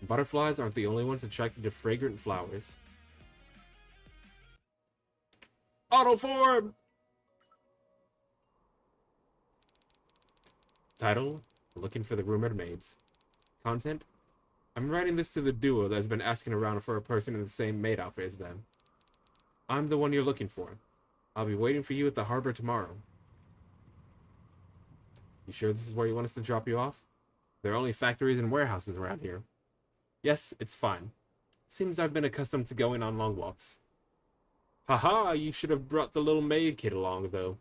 Butterflies aren't the only ones attracted to fragrant flowers. Auto form! Title, looking for the rumored maids. Content, I'm writing this to the duo that's been asking around for a person in the same maid outfit as them. I'm the one you're looking for. I'll be waiting for you at the harbor tomorrow. You sure this is where you want us to drop you off? There are only factories and warehouses around here. Yes, it's fine. Seems I've been accustomed to going on long walks. Haha, you should have brought the little maid kid along, though.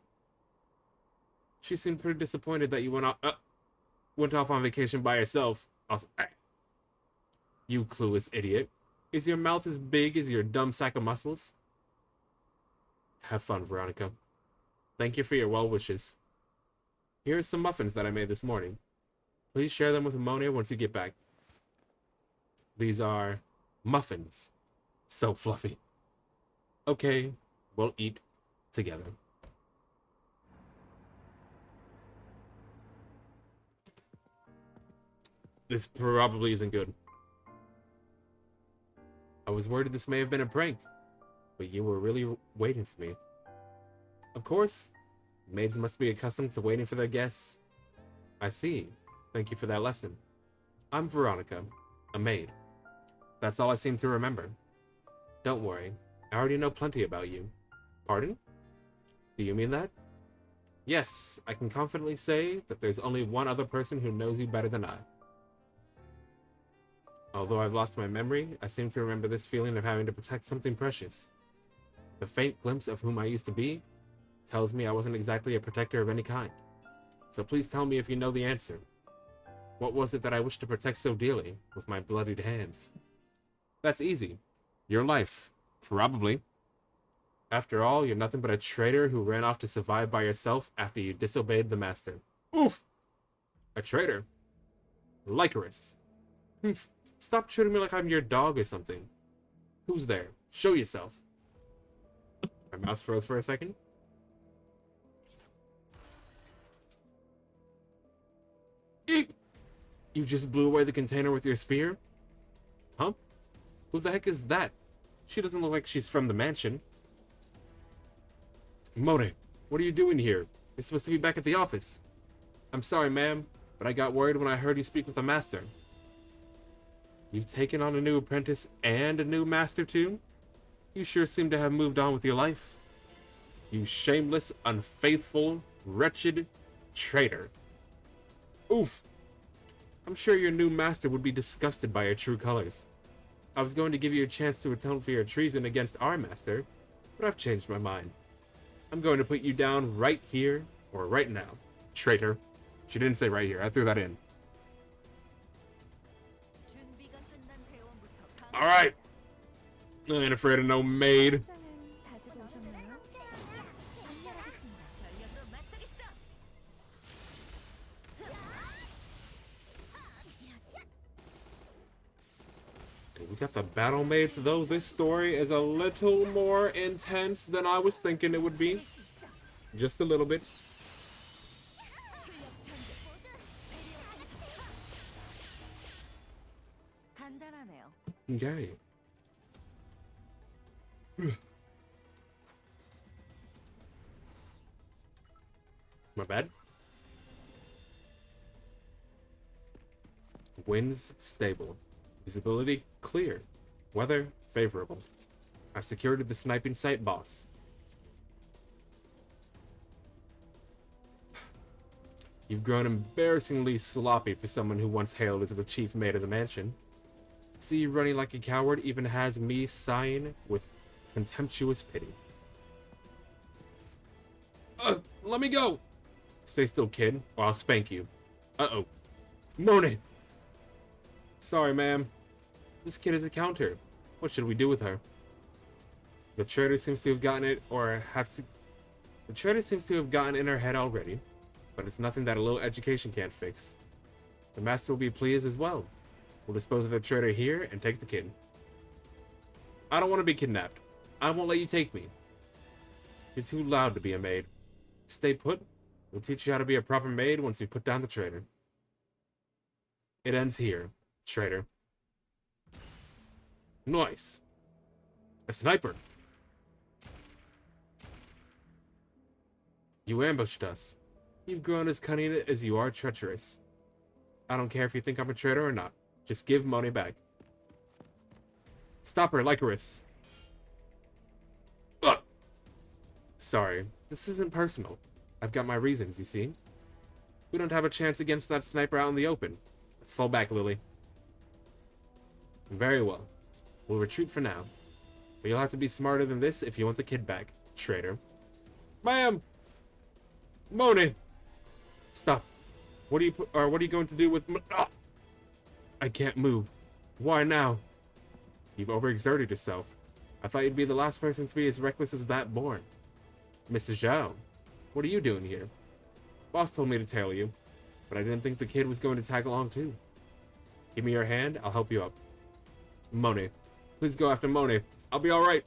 She seemed pretty disappointed that you went off on vacation by yourself. Also, you clueless idiot. Is your mouth as big as your dumb sack of muscles? Have fun, Veronica. Thank you for your well wishes. Here are some muffins that I made this morning. Please share them with Monet once you get back. These are muffins. So fluffy. Okay, we'll eat together. This probably isn't good. I was worried this may have been a prank, but you were really waiting for me. Of course, maids must be accustomed to waiting for their guests. I see. Thank you for that lesson. I'm Veronica, a maid. That's all I seem to remember. Don't worry, I already know plenty about you. Pardon? Do you mean that? Yes, I can confidently say that there's only one other person who knows you better than I. Although I've lost my memory, I seem to remember this feeling of having to protect something precious. The faint glimpse of whom I used to be tells me I wasn't exactly a protector of any kind. So please tell me if you know the answer. What was it that I wished to protect so dearly, with my bloodied hands? That's easy. Your life. Probably. After all, you're nothing but a traitor who ran off to survive by yourself after you disobeyed the master. Oof! A traitor? Lycoris. Stop treating me like I'm your dog or something. Who's there? Show yourself. My mouse froze for a second. Eep! You just blew away the container with your spear? Huh? Who the heck is that? She doesn't look like she's from the mansion. Mone, what are you doing here? You're supposed to be back at the office. I'm sorry, ma'am, but I got worried when I heard you speak with the master. You've taken on a new apprentice and a new master too? You sure seem to have moved on with your life. You shameless, unfaithful, wretched traitor. Oof. I'm sure your new master would be disgusted by your true colors. I was going to give you a chance to atone for your treason against our master, but I've changed my mind. I'm going to put you down right here, or right now. Traitor. She didn't say right here. I threw that in. Alright. I ain't afraid of no maid. We got the battle maids though. This story is a little more intense than I was thinking it would be. Just a little bit. Okay. My bad. Winds stable. Visibility clear. Weather favorable. I've secured the sniping site, boss. You've grown embarrassingly sloppy for someone who once hailed as the chief maid of the mansion. See you running like a coward even has me sighing with contemptuous pity. Let me go! Stay still, kid, or I'll spank you. Uh-oh. Mone! Sorry, ma'am. This kid is a counter. What should we do with her? The traitor seems to have gotten it, or have to... The traitor seems to have gotten in her head already, but it's nothing that a little education can't fix. The master will be pleased as well. We'll dispose of the traitor here and take the kid. I don't want to be kidnapped. I won't let you take me. You're too loud to be a maid. Stay put. We'll teach you how to be a proper maid once you put down the traitor. It ends here, traitor. Nice. A sniper. You ambushed us. You've grown as cunning as you are treacherous. I don't care if you think I'm a traitor or not. Just give money back. Stop her, Lycoris. Ugh. Sorry, this isn't personal. I've got my reasons, you see. We don't have a chance against that sniper out in the open. Let's fall back, Lily. Very well. We'll retreat for now. But you'll have to be smarter than this if you want the kid back, traitor. Ma'am! Mone! Stop. What are you going to do with I can't move. Why now? You've overexerted yourself. I thought you'd be the last person to be as reckless as that born. Mr. Zhao. What are you doing here? Boss told me to tell you, but I didn't think the kid was going to tag along too. Give me your hand, I'll help you up. Monet. Please go after Monet. I'll be alright.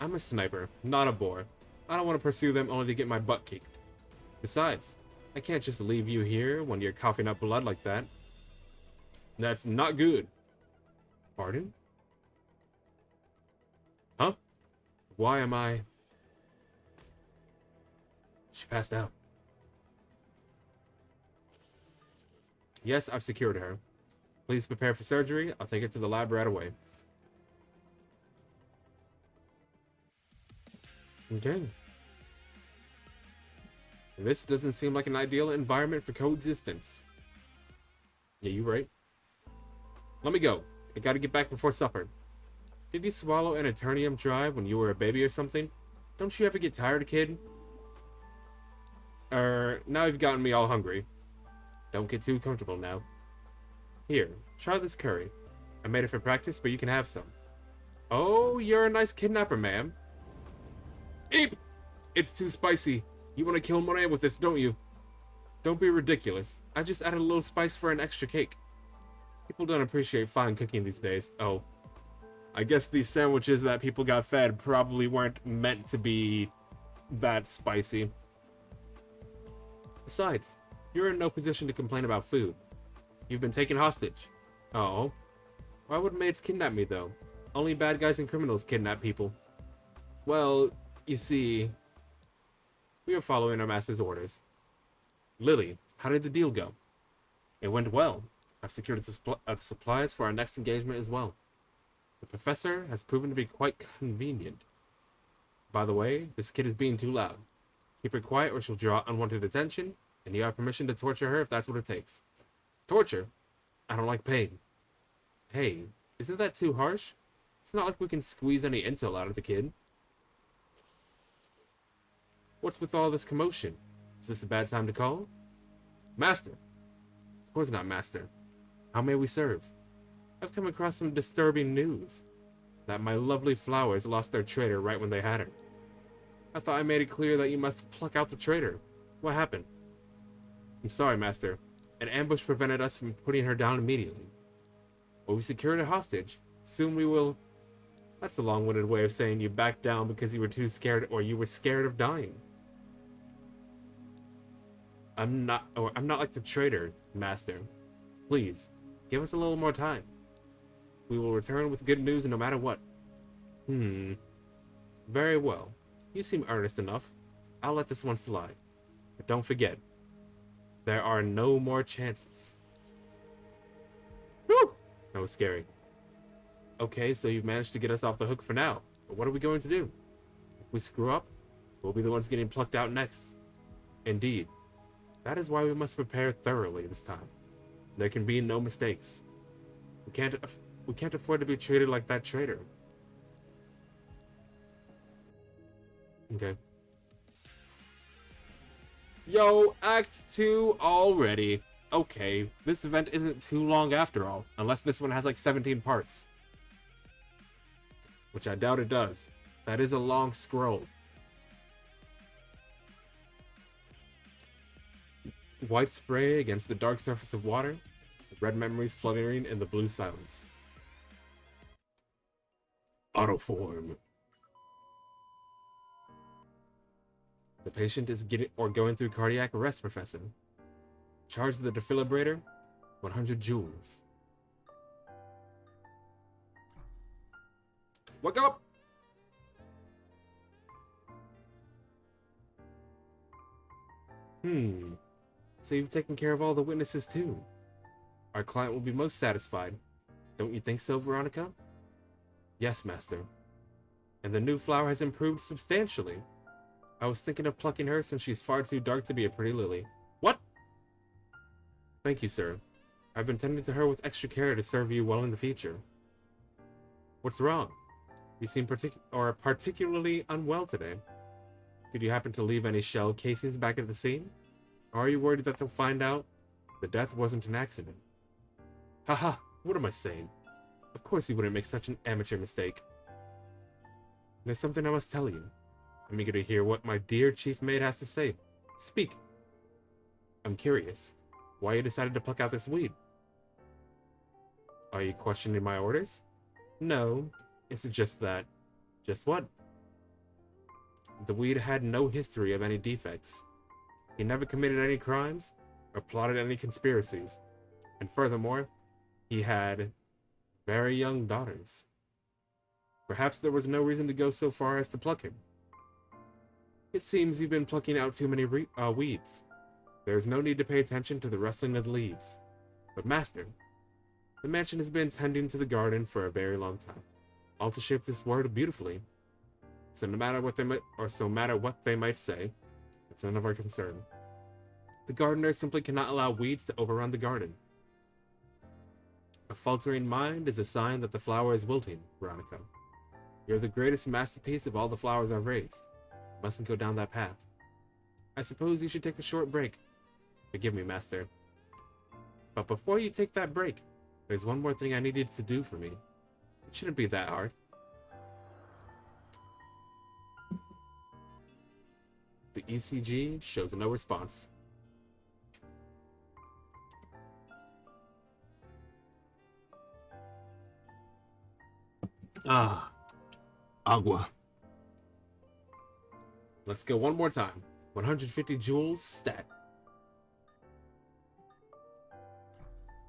I'm a sniper, not a bore. I don't want to pursue them only to get my butt kicked. Besides, I can't just leave you here when you're coughing up blood like that. That's not good. Pardon? Huh? Why am I... She passed out. Yes, I've secured her. Please prepare for surgery. I'll take it to the lab right away. Okay. This doesn't seem like an ideal environment for coexistence. Yeah, you're right. Let me go. I gotta get back before supper. Did you swallow an Eternium drive when you were a baby or something? Don't you ever get tired, kid? Now you've gotten me all hungry. Don't get too comfortable now. Here, try this curry. I made it for practice, but you can have some. Oh, you're a nice kidnapper, ma'am. Eep! It's too spicy. You want to kill Monet with this, don't you? Don't be ridiculous. I just added a little spice for an extra cake. People don't appreciate fine cooking these days. Oh. I guess these sandwiches that people got fed probably weren't meant to be that spicy. Besides, you're in no position to complain about food. You've been taken hostage. Oh. Why would maids kidnap me, though? Only bad guys and criminals kidnap people. Well, you see, we are following our master's orders. Lily, how did the deal go? It went well. I've secured the supplies for our next engagement as well. The professor has proven to be quite convenient. By the way, this kid is being too loud. Keep her quiet or she'll draw unwanted attention, and you have permission to torture her if that's what it takes. Torture? I don't like pain. Hey, isn't that too harsh? It's not like we can squeeze any intel out of the kid. What's with all this commotion? Is this a bad time to call? Master. Of course not, Master. How may we serve? I've come across some disturbing news. That my lovely flowers lost their traitor right when they had her. I thought I made it clear that you must pluck out the traitor. What happened? I'm sorry, Master. An ambush prevented us from putting her down immediately. But we secured her hostage. Soon we will... That's a long-winded way of saying you backed down because you were too scared or you were scared of dying. I'm not like the traitor, Master. Please, give us a little more time. We will return with good news no matter what. Very well. You seem earnest enough. I'll let this one slide. But don't forget, there are no more chances. Whew! That was scary. Okay, so you've managed to get us off the hook for now. But what are we going to do? If we screw up, we'll be the ones getting plucked out next. Indeed. That is why we must prepare thoroughly this time. There can be no mistakes. We can't afford to be treated like that traitor. Okay. Yo, Act 2 already. Okay, this event isn't too long after all, unless this one has like 17 parts. Which I doubt it does. That is a long scroll. White spray against the dark surface of water, red memories fluttering in the blue silence. Autoform. The patient is going through cardiac arrest, Professor. Charge the defibrillator, 100 joules. Wake up! So you've taken care of all the witnesses too. Our client will be most satisfied. Don't you think so, Veronica? Yes, Master. And the new flower has improved substantially. I was thinking of plucking her since she's far too dark to be a pretty lily. What? Thank you, sir. I've been tending to her with extra care to serve you well in the future. What's wrong? You seem particularly unwell today. Did you happen to leave any shell casings back at the scene? Or are you worried that they'll find out the death wasn't an accident? Haha, what am I saying? Of course you wouldn't make such an amateur mistake. There's something I must tell you. I'm eager to hear what my dear chief maid has to say. Speak. I'm curious. Why you decided to pluck out this weed? Are you questioning my orders? No, it's just that. Just what? The weed had no history of any defects. He never committed any crimes or plotted any conspiracies. And furthermore, he had very young daughters. Perhaps there was no reason to go so far as to pluck him. It seems you've been plucking out too many weeds. There is no need to pay attention to the rustling of the leaves. But master, the mansion has been tending to the garden for a very long time, all to shape this world beautifully. So no matter what they might say, it's none of our concern. The gardener simply cannot allow weeds to overrun the garden. A faltering mind is a sign that the flower is wilting, Veronica. You're the greatest masterpiece of all the flowers I've raised. You mustn't go down that path. I suppose you should take a short break. Forgive me, master. But before you take that break, there's one more thing I needed to do for me. It shouldn't be that hard. The ECG shows no response. Ah, agua. Let's go one more time. 150 joules stat.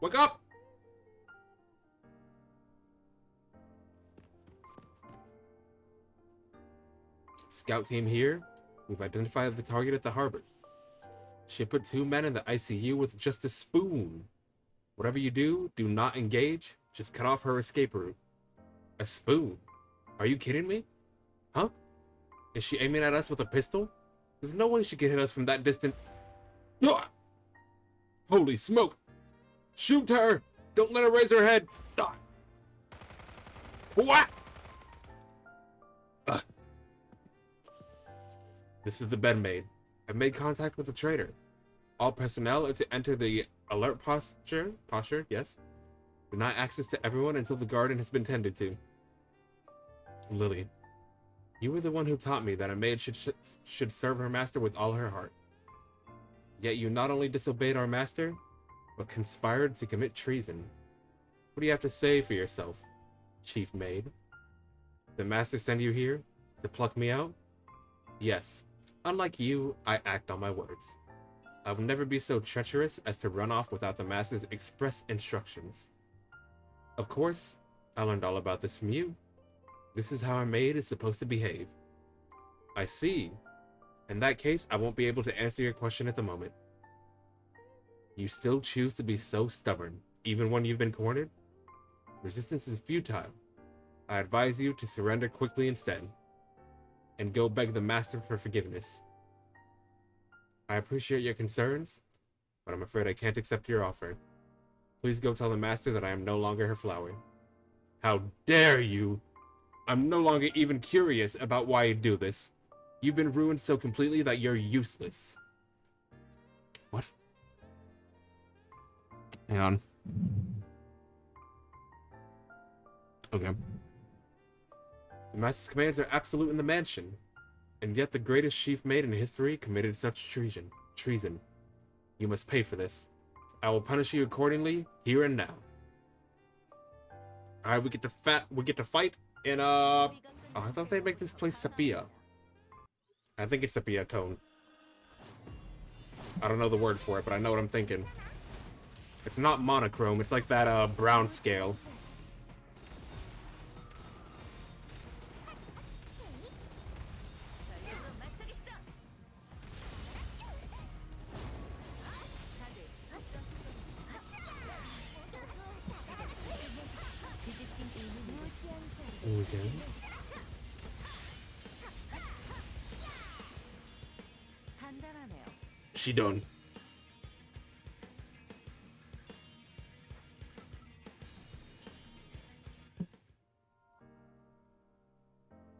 Wake up! Scout team here. We've identified the target at the harbor. She put 2 men in the ICU with just a spoon. Whatever you do, do not engage. Just cut off her escape route. A spoon? Are you kidding me? Huh? Is she aiming at us with a pistol? There's no way she can hit us from that distance. Ah! Holy smoke! Shoot her! Don't let her raise her head! Ah! What? This is the bed maid. I've made contact with the trader. All personnel are to enter the alert posture, yes. Deny access to everyone until the garden has been tended to. Lily, you were the one who taught me that a maid should serve her master with all her heart. Yet you not only disobeyed our master, but conspired to commit treason. What do you have to say for yourself, chief maid? The master send you here to pluck me out? Yes. Unlike you, I act on my words. I will never be so treacherous as to run off without the master's express instructions. Of course, I learned all about this from you. This is how a maid is supposed to behave. I see. In that case, I won't be able to answer your question at the moment. You still choose to be so stubborn, even when you've been cornered? Resistance is futile. I advise you to surrender quickly instead, and go beg the master for forgiveness. I appreciate your concerns, but I'm afraid I can't accept your offer. Please go tell the master that I am no longer her flower. How dare you! I'm no longer even curious about why you do this. You've been ruined so completely that you're useless. What? Hang on. Okay. The master's commands are absolute in the mansion, and yet the greatest chief maid in history committed such treason. You must pay for this. I will punish you accordingly, here and now. Alright, we get to fight in oh, I thought they'd make this place sepia. I think it's sepia tone. I don't know the word for it, but I know what I'm thinking. It's not monochrome, it's like that brown scale. Okay. She done.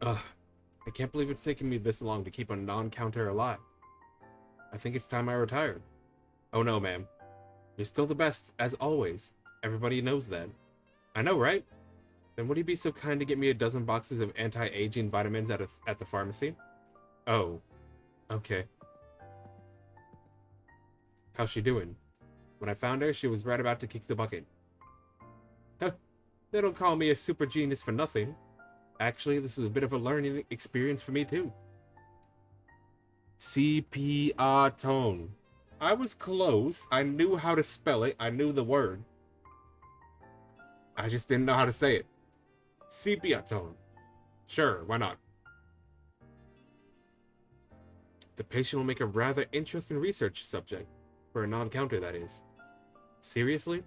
I can't believe it's taken me this long to keep a non-counter alive. I think it's time I retired. Oh no, ma'am. You're still the best, as always. Everybody knows that. I know, right? Then would you be so kind to get me a dozen boxes of anti-aging vitamins at the pharmacy? Oh, okay. How's she doing? When I found her, she was right about to kick the bucket. Huh, they don't call me a super genius for nothing. Actually, this is a bit of a learning experience for me, too. CPR tone. I was close. I knew how to spell it. I knew the word. I just didn't know how to say it. Sepia tone. Sure, why not? The patient will make a rather interesting research subject. For a non-counter, that is. Seriously?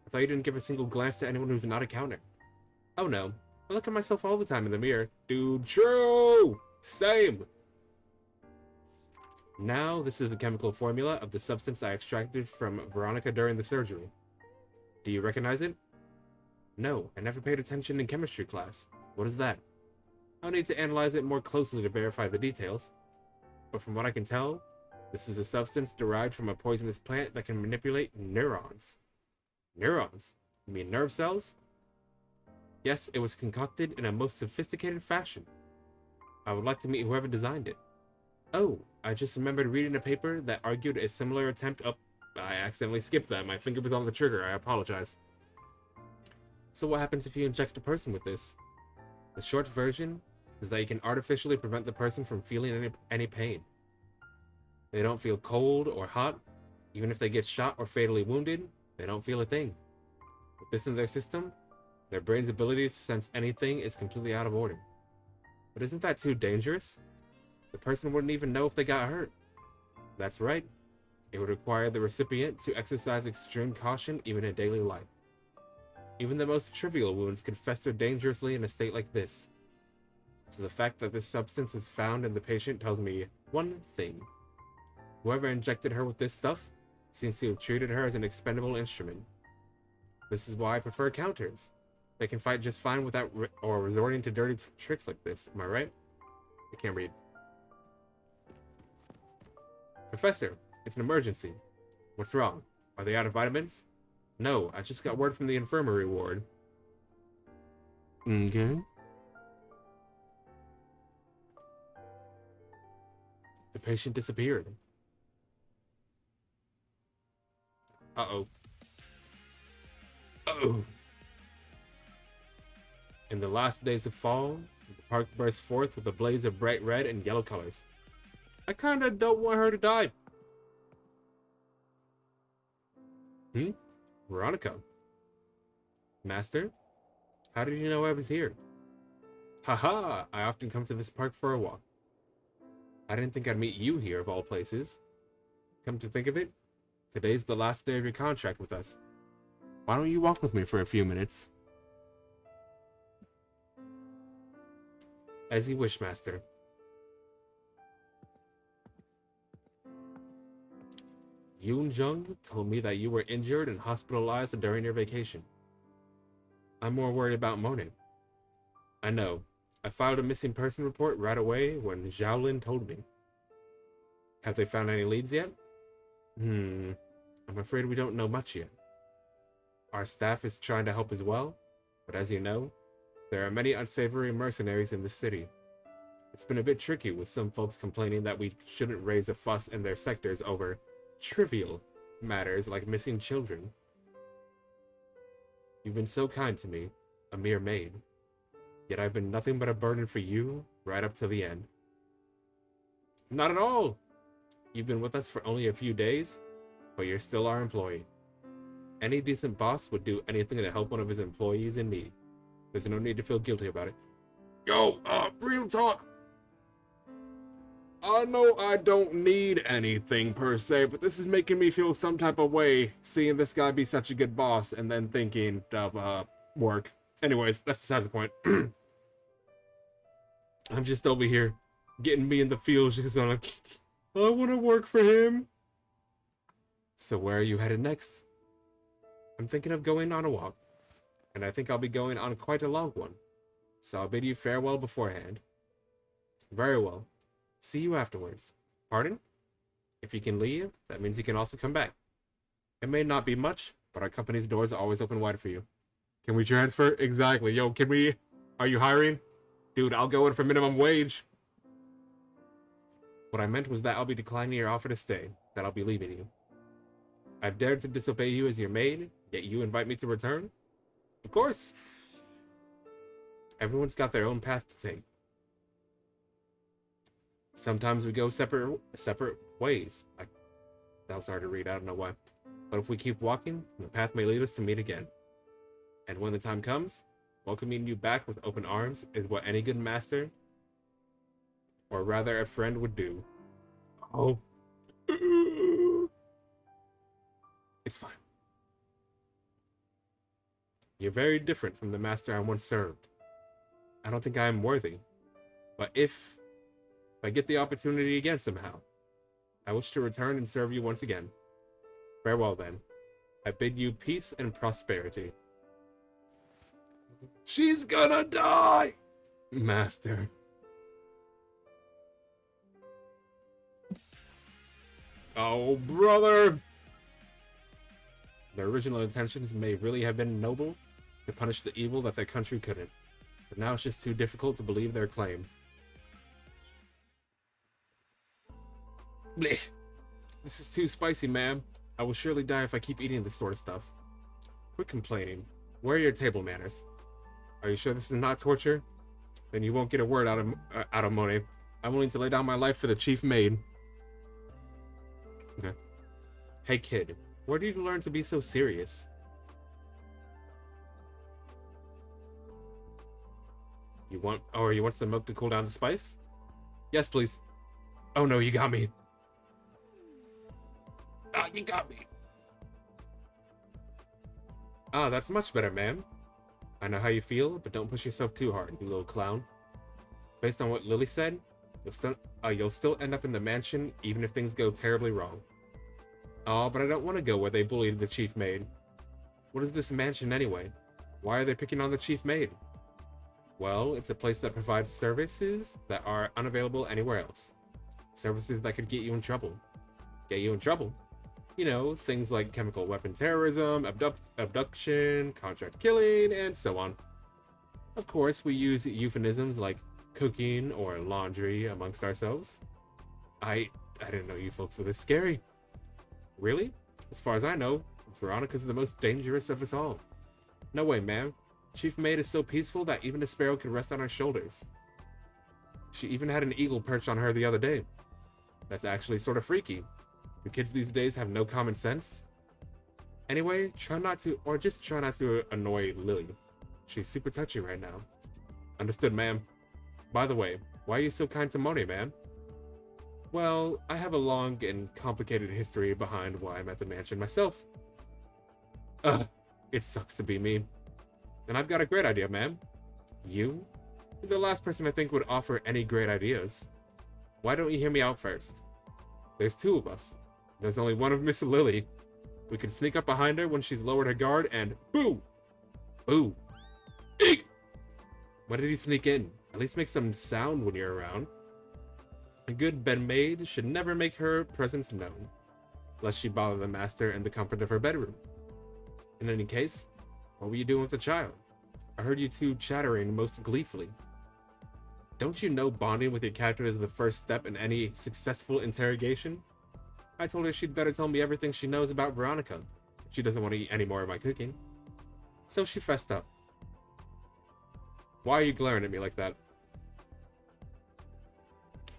I thought you didn't give a single glance to anyone who's not a counter. Oh no. I look at myself all the time in the mirror. Dude, true! Same! Now, this is the chemical formula of the substance I extracted from Veronica during the surgery. Do you recognize it? No, I never paid attention in chemistry class. What is that? I'll need to analyze it more closely to verify the details. But from what I can tell, this is a substance derived from a poisonous plant that can manipulate neurons. Neurons? You mean nerve cells? Yes, it was concocted in a most sophisticated fashion. I would like to meet whoever designed it. Oh, I just remembered reading a paper that argued a similar attempt up. I accidentally skipped that. My finger was on the trigger. I apologize. So what happens if you inject a person with this? The short version is that you can artificially prevent the person from feeling any pain. They don't feel cold or hot. Even if they get shot or fatally wounded, they don't feel a thing. With this in their system, their brain's ability to sense anything is completely out of order. But isn't that too dangerous? The person wouldn't even know if they got hurt. That's right. It would require the recipient to exercise extreme caution even in daily life. Even the most trivial wounds could fester dangerously in a state like this. So the fact that this substance was found in the patient tells me one thing. Whoever injected her with this stuff seems to have treated her as an expendable instrument. This is why I prefer counters. They can fight just fine without resorting to dirty tricks like this. Am I right? I can't read. Professor, it's an emergency. What's wrong? Are they out of vitamins? No, I just got word from the infirmary ward. Okay. The patient disappeared. Uh-oh. Uh-oh. In the last days of fall, the park burst forth with a blaze of bright red and yellow colors. I kinda don't want her to die. Veronica. Master? How did you know I was here? Haha, I often come to this park for a walk. I didn't think I'd meet you here of all places. Come to think of it, today's the last day of your contract with us. Why don't you walk with me for a few minutes? As you wish, Master. Yoon Jung told me that you were injured and hospitalized during your vacation. I'm more worried about Monet. I know. I filed a missing person report right away when Xiaolin told me. Have they found any leads yet? I'm afraid we don't know much yet. Our staff is trying to help as well, but as you know, there are many unsavory mercenaries in the city. It's been a bit tricky with some folks complaining that we shouldn't raise a fuss in their sectors over trivial matters like missing children. You've been so kind to me, a mere maid. Yet I've been nothing but a burden for you right up to the end. Not at all! You've been with us for only a few days, but you're still our employee. Any decent boss would do anything to help one of his employees in need. There's no need to feel guilty about it. Yo, real talk! I know I don't need anything per se, but this is making me feel some type of way, seeing this guy be such a good boss and then thinking of, work. Anyways, that's besides the point. I'm just over here, getting me in the feels because I'm like, I want to work for him. So where are you headed next? I'm thinking of going on a walk, and I think I'll be going on quite a long one. So I'll bid you farewell beforehand. Very well. See you afterwards. Pardon? If you can leave, that means you can also come back. It may not be much, but our company's doors are always open wide for you. Can we transfer? Exactly. Yo, can we... Are you hiring? Dude, I'll go in for minimum wage. What I meant was that I'll be declining your offer to stay, that I'll be leaving you. I've dared to disobey you as your maid, yet you invite me to return? Of course. Everyone's got their own path to take. Sometimes we go separate ways. That was hard to read, I don't know why. But if we keep walking, the path may lead us to meet again. And when the time comes, welcoming you back with open arms is what any good master, or rather a friend, would do. Oh. It's fine. You're very different from the master I once served. I don't think I am worthy. But if I get the opportunity again somehow, I wish to return and serve you once again. Farewell then. I bid you peace and prosperity. She's gonna die! Master. Oh, brother! Their original intentions may really have been noble, to punish the evil that their country couldn't. But now it's just too difficult to believe their claim. Blech. This is too spicy, ma'am. I will surely die if I keep eating this sort of stuff. Quit complaining. Where are your table manners? Are you sure this is not torture? Then you won't get a word out of Monet. I'm willing to lay down my life for the chief maid. Okay. Hey kid, where did you learn to be so serious? You want some milk to cool down the spice? Yes, please. Oh no, you got me. Ah, you got me. Ah, that's much better, ma'am. I know how you feel, but don't push yourself too hard, you little clown. Based on what Lily said, you'll still end up in the mansion, even if things go terribly wrong. Oh, but I don't want to go where they bullied the chief maid. What is this mansion anyway? Why are they picking on the chief maid? Well, it's a place that provides services that are unavailable anywhere else. Services that could get you in trouble. Get you in trouble? You know, things like chemical weapon terrorism, abduction, contract killing, and so on. Of course, we use euphemisms like cooking or laundry amongst ourselves. I didn't know you folks were this scary. Really? As far as I know, Veronica's the most dangerous of us all. No way, ma'am. Chief Maid is so peaceful that even a sparrow could rest on her shoulders. She even had an eagle perched on her the other day. That's actually sort of freaky. Do kids these days have no common sense? Anyway, try not to annoy Lily. She's super touchy right now. Understood, ma'am. By the way, why are you so kind to Monet, ma'am? Well, I have a long and complicated history behind why I'm at the mansion myself. Ugh, it sucks to be me. And I've got a great idea, ma'am. You? You're the last person I think would offer any great ideas. Why don't you hear me out first? There's two of us. There's only one of Miss Lily. We could sneak up behind her when she's lowered her guard and boo! Boo! Eek! Why did he sneak in? At least make some sound when you're around. A good maid should never make her presence known, lest she bother the master in the comfort of her bedroom. In any case, what were you doing with the child? I heard you two chattering most gleefully. Don't you know bonding with your character is the first step in any successful interrogation? I told her she'd better tell me everything she knows about Veronica. She doesn't want to eat any more of my cooking. So she fessed up. Why are you glaring at me like that?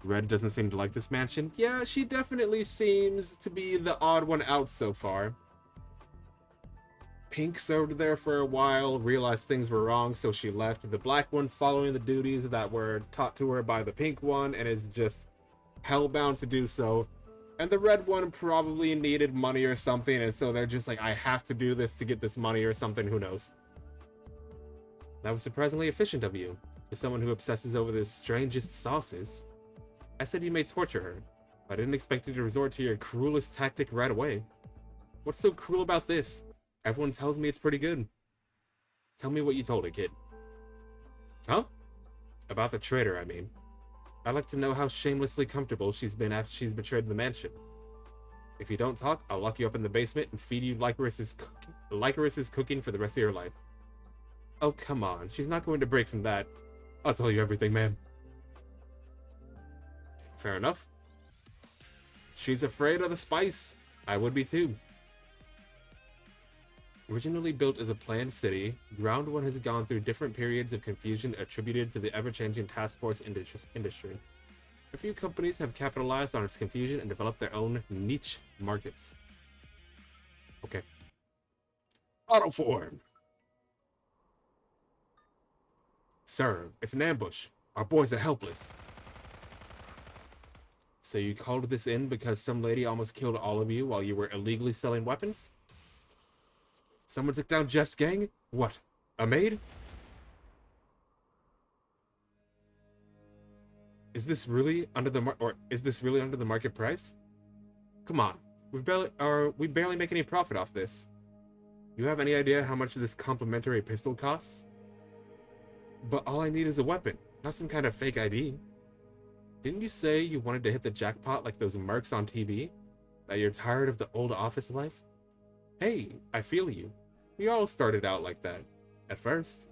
Red doesn't seem to like this mansion. Yeah, she definitely seems to be the odd one out so far. Pink served there for a while, realized things were wrong, so she left. The black one's following the duties that were taught to her by the pink one and is just hellbound to do so. And the red one probably needed money or something, and so they're just like, I have to do this to get this money or something, who knows. That was surprisingly efficient of you, for someone who obsesses over the strangest sauces. I said you may torture her, but I didn't expect you to resort to your cruelest tactic right away. What's so cruel about this? Everyone tells me it's pretty good. Tell me what you told her, kid. Huh? About the traitor, I mean. I'd like to know how shamelessly comfortable she's been after she's betrayed the mansion. If you don't talk, I'll lock you up in the basement and feed you Licorice's cooking for the rest of your life. Oh, come on. She's not going to break from that. I'll tell you everything, ma'am. Fair enough. She's afraid of the spice. I would be too. Originally built as a planned city, Ground One has gone through different periods of confusion attributed to the ever-changing task force industry. A few companies have capitalized on its confusion and developed their own niche markets. Okay. Autoform! Sir, it's an ambush. Our boys are helpless. So you called this in because some lady almost killed all of you while you were illegally selling weapons? Someone took down Jeff's gang? What? A maid? Is this really under the market price? Come on. We barely make any profit off this. You have any idea how much this complimentary pistol costs? But all I need is a weapon, not some kind of fake ID. Didn't you say you wanted to hit the jackpot like those mercs on TV? That you're tired of the old office life? Hey, I feel you. We all started out like that. At first.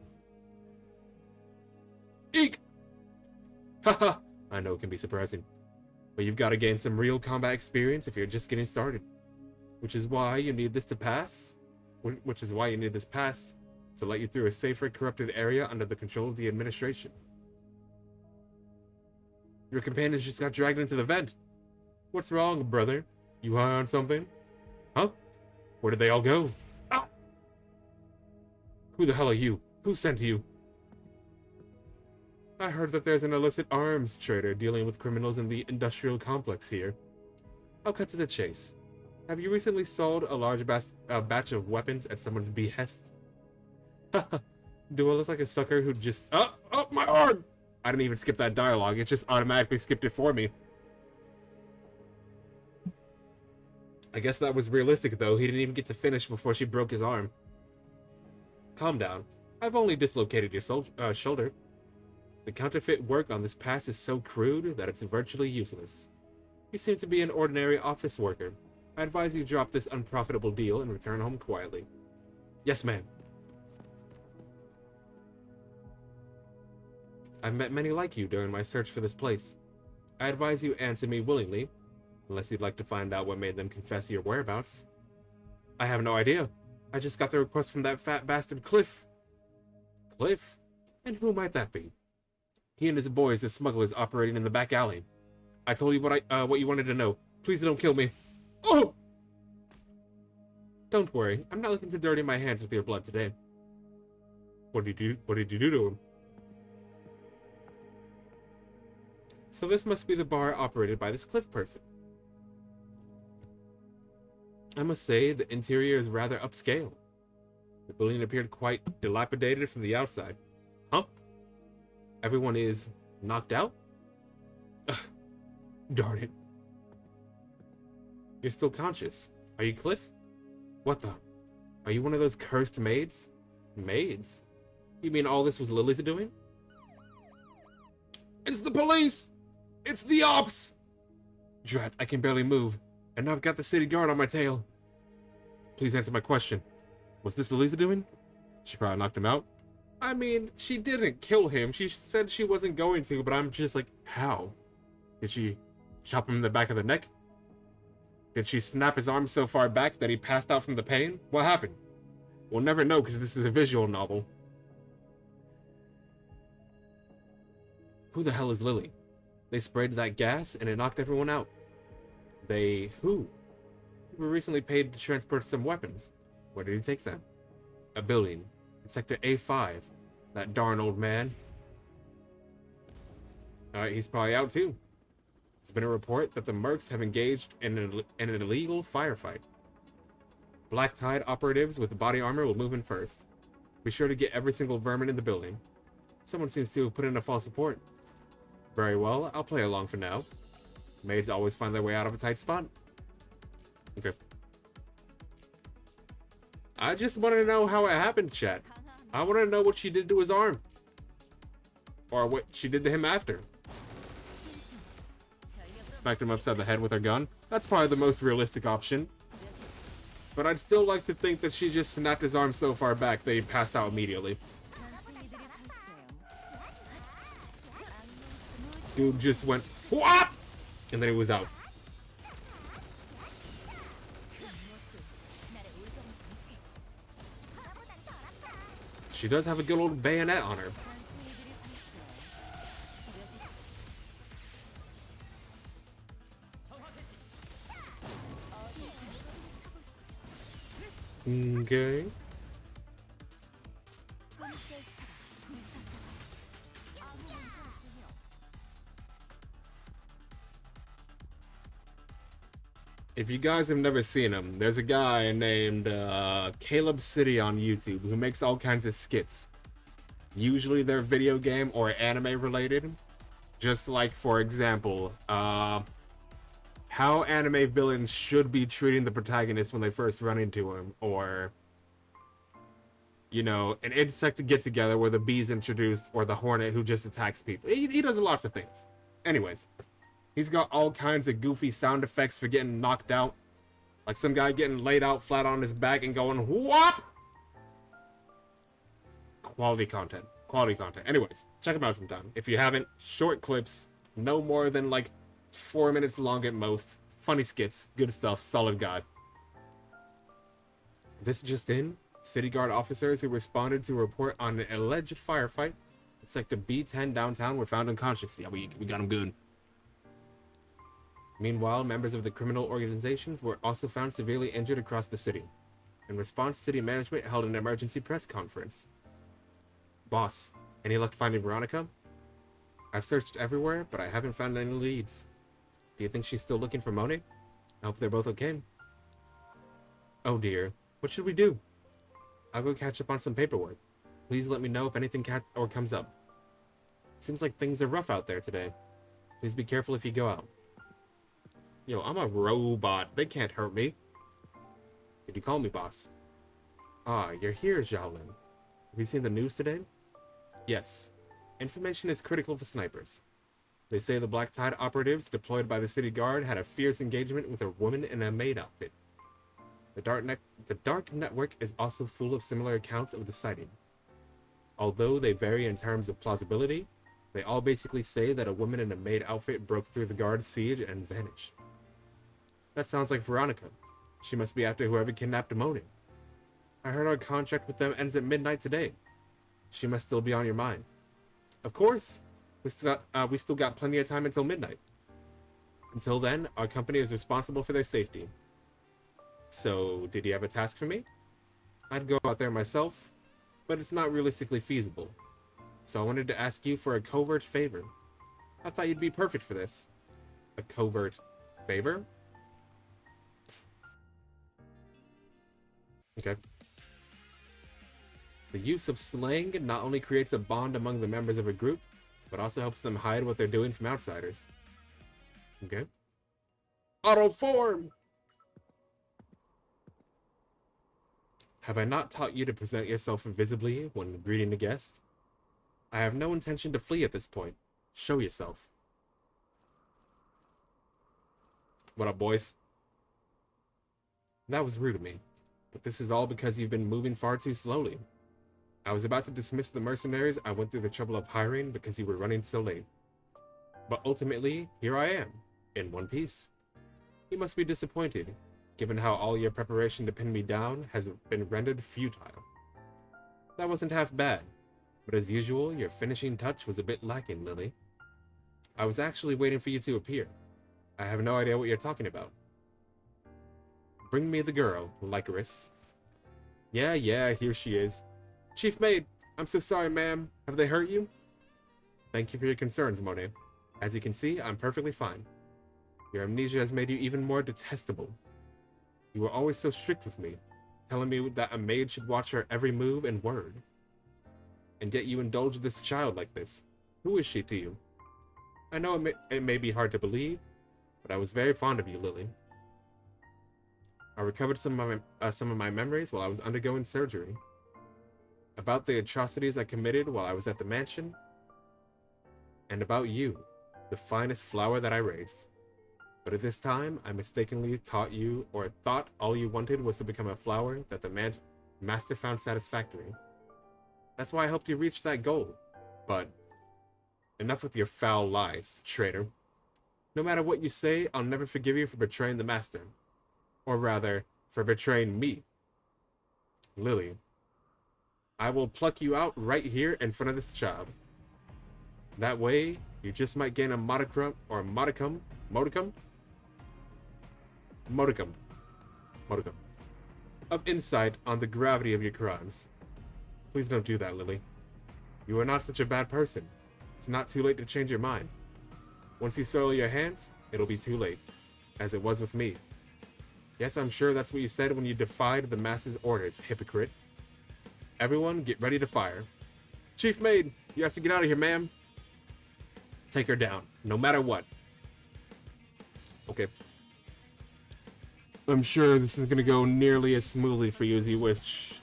Eek! Haha! I know it can be surprising. But you've got to gain some real combat experience if you're just getting started. Which is why you need this pass, to let you through a safer, corrupted area under the control of the administration. Your companions just got dragged into the vent. What's wrong, brother? You high on something? Huh? Where did they all go? Ah! Who the hell are you? Who sent you? I heard that there's an illicit arms trader dealing with criminals in the industrial complex here. I'll cut to the chase. Have you recently sold a large batch of weapons at someone's behest? Do I look like a sucker who just... Oh, my arm! I didn't even skip that dialogue. It just automatically skipped it for me. I guess that was realistic, though. He didn't even get to finish before she broke his arm. Calm down. I've only dislocated your shoulder. The counterfeit work on this pass is so crude that it's virtually useless. You seem to be an ordinary office worker. I advise you drop this unprofitable deal and return home quietly. Yes, ma'am. I've met many like you during my search for this place. I advise you answer me willingly, unless you'd like to find out what made them confess your whereabouts. I have no idea. I just got the request from that fat bastard Cliff. Cliff? And who might that be? He and his boys are smugglers operating in the back alley. I told you what you wanted to know. Please don't kill me. Oh! Don't worry. I'm not looking to dirty my hands with your blood today. What did you do to him? So this must be the bar operated by this Cliff person. I must say, the interior is rather upscale. The building appeared quite dilapidated from the outside. Huh? Everyone is knocked out? Ugh, darn it. You're still conscious. Are you Cliff? What the? Are you one of those cursed maids? Maids? You mean all this was Lily's doing? It's the police! It's the ops! Drat, I can barely move. And now I've got the city guard on my tail. Please answer my question. Was this Lily's doing? She probably knocked him out. I mean, she didn't kill him. She said she wasn't going to, but I'm just like, how? Did she chop him in the back of the neck? Did she snap his arm so far back that he passed out from the pain? What happened? We'll never know because this is a visual novel. Who the hell is Lily? They sprayed that gas and it knocked everyone out. They... who? We were recently paid to transport some weapons. Where did he take them? A building. In Sector A5. That darn old man. He's probably out too. There's been a report that the mercs have engaged in an illegal firefight. Black Tide operatives with body armor will move in first. Be sure to get every single vermin in the building. Someone seems to have put in a false report. Very well, I'll play along for now. Maids always find their way out of a tight spot. Okay. I just want to know how it happened, chat. I want to know what she did to his arm. Or what she did to him after. Smacked him upside the head with her gun. That's probably the most realistic option. But I'd still like to think that she just snapped his arm so far back that he passed out immediately. Dude just went, "What?" And then he was out. She does have a good old bayonet on her. Okay. If you guys have never seen him, there's a guy named Caleb City on YouTube who makes all kinds of skits. Usually they're video game or anime related. Just like, for example, how anime villains should be treating the protagonist when they first run into him, or, you know, an insect get together where the bee's introduced, or the hornet who just attacks people. He does lots of things. Anyways, he's got all kinds of goofy sound effects for getting knocked out. Like some guy getting laid out flat on his back and going, whop! Quality content. Quality content. Anyways, check him out sometime. If you haven't, short clips, no more than like 4 minutes long at most. Funny skits, good stuff, solid guy. This just in, City Guard officers who responded to a report on an alleged firefight in Sector B10 downtown were found unconscious. Yeah, we got them good. Meanwhile, members of the criminal organizations were also found severely injured across the city. In response, city management held an emergency press conference. Boss, any luck finding Veronica? I've searched everywhere, but I haven't found any leads. Do you think she's still looking for Monet? I hope they're both okay. Oh dear, what should we do? I'll go catch up on some paperwork. Please let me know if anything comes up. Seems like things are rough out there today. Please be careful if you go out. Yo, I'm a robot. They can't hurt me. Did you call me, boss? Ah, you're here, Xiaolin. Have you seen the news today? Yes. Information is critical for snipers. They say the Black Tide operatives deployed by the City Guard had a fierce engagement with a woman in a maid outfit. The dark network is also full of similar accounts of the sighting. Although they vary in terms of plausibility, they all basically say that a woman in a maid outfit broke through the guard's siege and vanished. That sounds like Veronica. She must be after whoever kidnapped Monet. I heard our contract with them ends at midnight today. She must still be on your mind. Of course. We still got plenty of time until midnight. Until then, our company is responsible for their safety. So, did you have a task for me? I'd go out there myself, but it's not realistically feasible. So I wanted to ask you for a covert favor. I thought you'd be perfect for this. A covert favor? Okay. The use of slang not only creates a bond among the members of a group, but also helps them hide what they're doing from outsiders. Okay. Auto form! Have I not taught you to present yourself invisibly when greeting a guest? I have no intention to flee at this point. Show yourself. What up, boys? That was rude of me, but this is all because you've been moving far too slowly. I was about to dismiss the mercenaries I went through the trouble of hiring because you were running so late. But ultimately, here I am, in one piece. You must be disappointed, given how all your preparation to pin me down has been rendered futile. That wasn't half bad, but as usual, your finishing touch was a bit lacking, Lily. I was actually waiting for you to appear. I have no idea what you're talking about. Bring me the girl, Lycoris. Yeah, here she is. Chief Maid, I'm so sorry, ma'am. Have they hurt you? Thank you for your concerns, Monet. As you can see, I'm perfectly fine. Your amnesia has made you even more detestable. You were always so strict with me, telling me that a maid should watch her every move and word. And yet you indulge this child like this. Who is she to you? I know it may be hard to believe, but I was very fond of you, Lily. I recovered some of my memories while I was undergoing surgery. About the atrocities I committed while I was at the mansion, and about you, the finest flower that I raised. But at this time, I mistakenly taught you, or thought all you wanted was to become a flower that the master found satisfactory. That's why I helped you reach that goal. But enough with your foul lies, traitor. No matter what you say, I'll never forgive you for betraying the master. Or rather, for betraying me. Lily, I will pluck you out right here in front of this child. That way, you just might gain a modicum, modicum of insight on the gravity of your crimes. Please don't do that, Lily. You are not such a bad person. It's not too late to change your mind. Once you soil your hands, it'll be too late, as it was with me. Yes, I'm sure that's what you said when you defied the master's orders, hypocrite. Everyone, get ready to fire. Chief Maid, you have to get out of here, ma'am. Take her down, no matter what. Okay. I'm sure this is gonna go nearly as smoothly for you as you wish.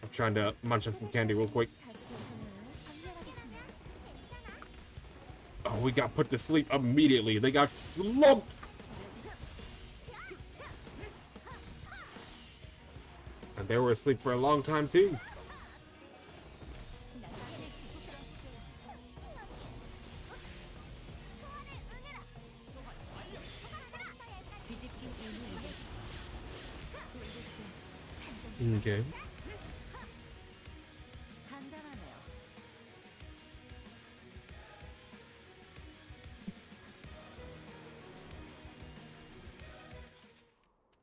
I'm trying to munch on some candy real quick. Oh, we got put to sleep immediately. They got slumped. And they were asleep for a long time, too. Okay.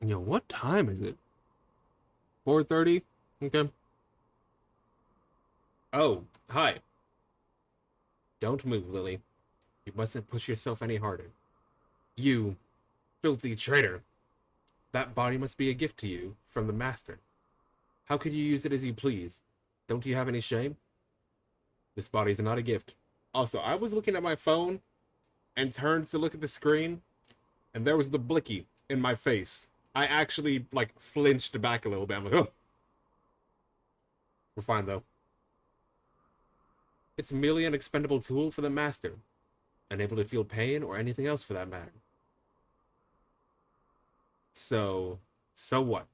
Yo, what time is it? 4:30? Okay. Oh, hi. Don't move, Lily. You mustn't push yourself any harder. You filthy traitor. That body must be a gift to you from the master. How could you use it as you please? Don't you have any shame? This body is not a gift. Also, I was looking at my phone and turned to look at the screen, and there was the blicky in my face. I actually, like, flinched back a little bit. I'm like, oh. We're fine, though. It's merely an expendable tool for the master, unable to feel pain or anything else for that matter. So what?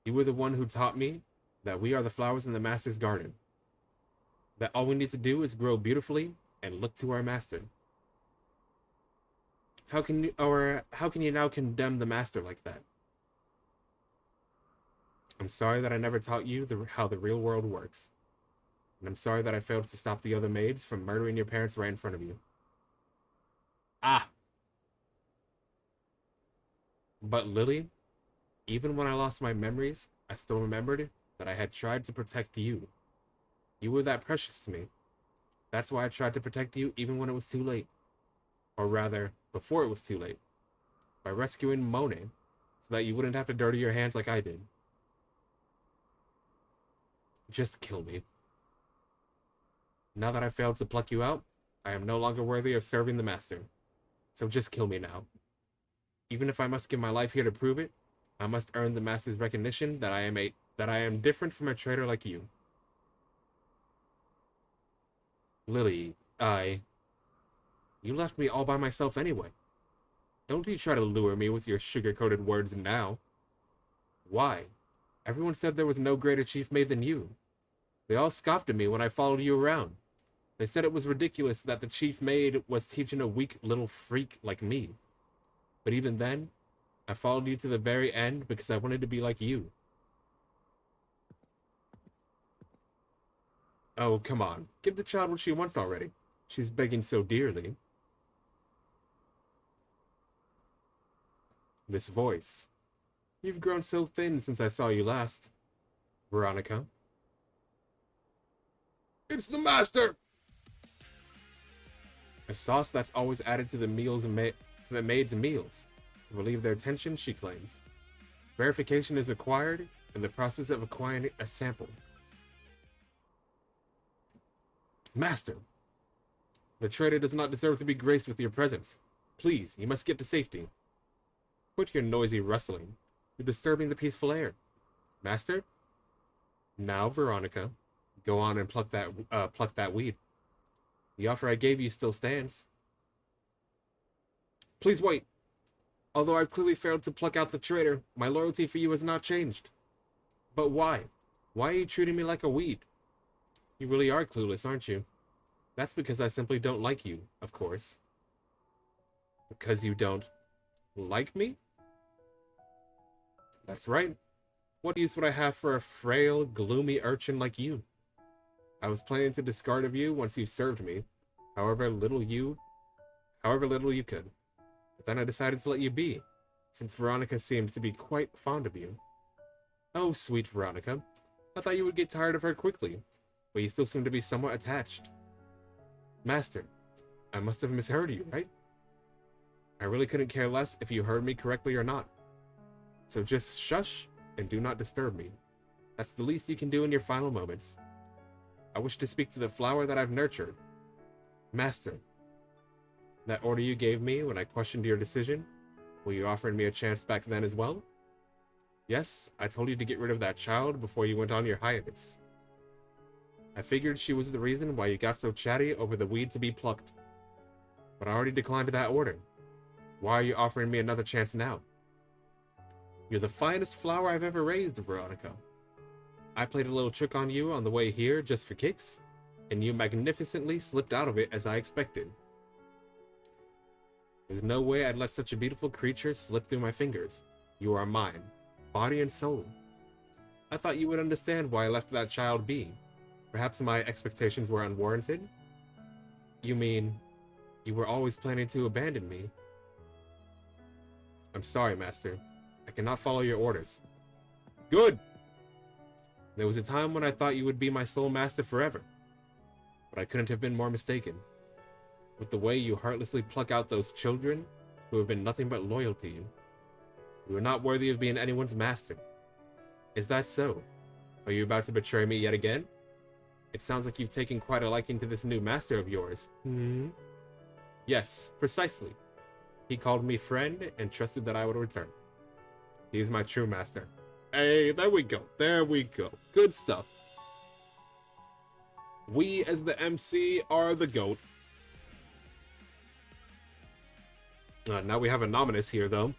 You were the one who taught me that we are the flowers in the master's garden. That all we need to do is grow beautifully and look to our master. How can you now condemn the master like that? I'm sorry that I never taught you how the real world works. And I'm sorry that I failed to stop the other maids from murdering your parents right in front of you. Ah! But Lily, even when I lost my memories, I still remembered that I had tried to protect you. You were that precious to me. That's why I tried to protect you even when it was too late. Or rather, before it was too late. By rescuing Monet, so that you wouldn't have to dirty your hands like I did. Just kill me. Now that I failed to pluck you out, I am no longer worthy of serving the master. So just kill me now. Even if I must give my life here to prove it, I must earn the master's recognition that I am different from a traitor like you. Lily, you left me all by myself anyway. Don't you try to lure me with your sugar-coated words now. Why? Everyone said there was no greater chief maid than you. They all scoffed at me when I followed you around. They said it was ridiculous that the chief maid was teaching a weak little freak like me. But even then, I followed you to the very end because I wanted to be like you. Oh, come on. Give the child what she wants already. She's begging so dearly. This voice. You've grown so thin since I saw you last. Veronica. It's the master! A sauce that's always added to the maid's meals. To relieve their tension, she claims. Verification is required in the process of acquiring a sample. Master! The traitor does not deserve to be graced with your presence. Please, you must get to safety. Quit your noisy rustling. You're disturbing the peaceful air. Master? Now, Veronica, go on and pluck that weed. The offer I gave you still stands. Please wait. Although I've clearly failed to pluck out the traitor, my loyalty for you has not changed. But why? Why are you treating me like a weed? You really are clueless, aren't you? That's because I simply don't like you, of course. Because you don't like me? That's right. What use would I have for a frail, gloomy urchin like you? I was planning to discard of you once you served me, however little you could. But then I decided to let you be, since Veronica seemed to be quite fond of you. Oh, sweet Veronica. I thought you would get tired of her quickly, but you still seem to be somewhat attached. Master, I must have misheard you, right? I really couldn't care less if you heard me correctly or not. So just shush and do not disturb me. That's the least you can do in your final moments. I wish to speak to the flower that I've nurtured. Master, that order you gave me when I questioned your decision, will you offer me a chance back then as well? Yes, I told you to get rid of that child before you went on your hiatus. I figured she was the reason why you got so chatty over the weed to be plucked. But I already declined that order. Why are you offering me another chance now? You're the finest flower I've ever raised, Veronica. I played a little trick on you on the way here just for kicks, and you magnificently slipped out of it as I expected. There's no way I'd let such a beautiful creature slip through my fingers. You are mine, body and soul. I thought you would understand why I left that child be. Perhaps my expectations were unwarranted? You mean, you were always planning to abandon me? I'm sorry, Master. I cannot follow your orders. Good! There was a time when I thought you would be my sole master forever. But I couldn't have been more mistaken. With the way you heartlessly pluck out those children who have been nothing but loyal to you. You are not worthy of being anyone's master. Is that so? Are you about to betray me yet again? It sounds like you've taken quite a liking to this new master of yours. Hmm? Yes, precisely. He called me friend and trusted that I would return. He is my true master. Hey, there we go. There we go. Good stuff. We, as the MC, are the GOAT. Now we have a nominous here, though.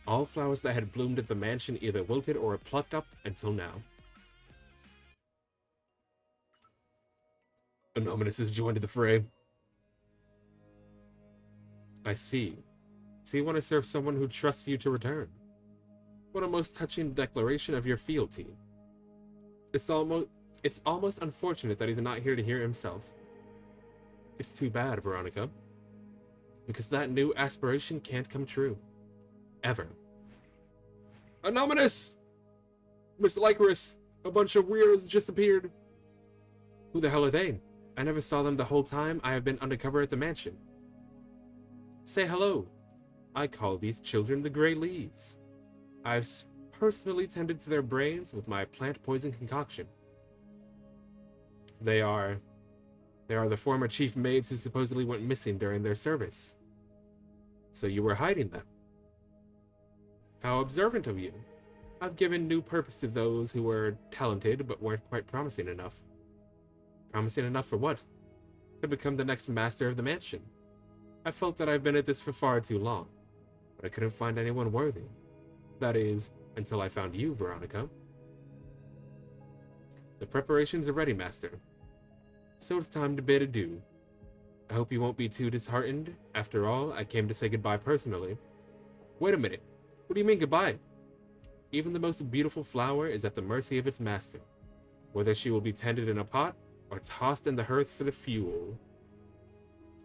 All flowers that had bloomed at the mansion either wilted or were plucked up until now. Anonymous has joined the fray. I see. So you want to serve someone who trusts you to return. What a most touching declaration of your fealty. It's almost unfortunate that he's not here to hear himself. It's too bad, Veronica. Because that new aspiration can't come true. Ever. Anonymous! Miss Lycoris! A bunch of weirdos just appeared. Who the hell are they? I never saw them the whole time I have been undercover at the mansion. Say hello. I call these children the Grey Leaves. I've personally tended to their brains with my plant poison concoction. They are the former chief maids who supposedly went missing during their service. So you were hiding them. How observant of you. I've given new purpose to those who were talented but weren't quite promising enough. Promising enough for what? To become the next master of the mansion. I felt that I've been at this for far too long, but I couldn't find anyone worthy. That is, until I found you, Veronica. The preparations are ready, Master. So it's time to bid adieu. I hope you won't be too disheartened. After all, I came to say goodbye personally. Wait a minute. What do you mean goodbye? Even the most beautiful flower is at the mercy of its master, whether she will be tended in a pot or tossed in the hearth for the fuel.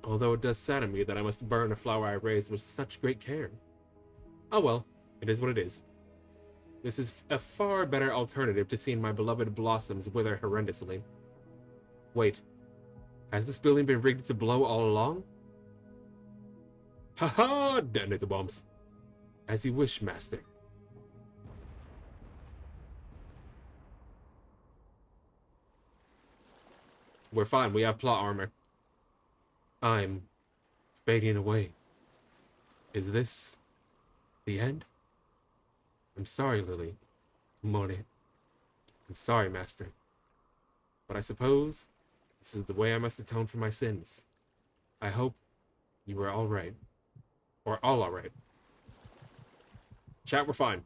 Although it does sadden me that I must burn a flower I raised with such great care. Oh well, it is what it is. This is a far better alternative to seeing my beloved blossoms wither horrendously. Wait, has this building been rigged to blow all along? Haha! Detonate the bombs. As you wish, Master. We're fine, we have plot armor. I'm fading away. Is this the end? I'm sorry, Lily. Mone. I'm sorry, Master. But I suppose this is the way I must atone for my sins. I hope you were all right. Or all right. Chat, we're fine.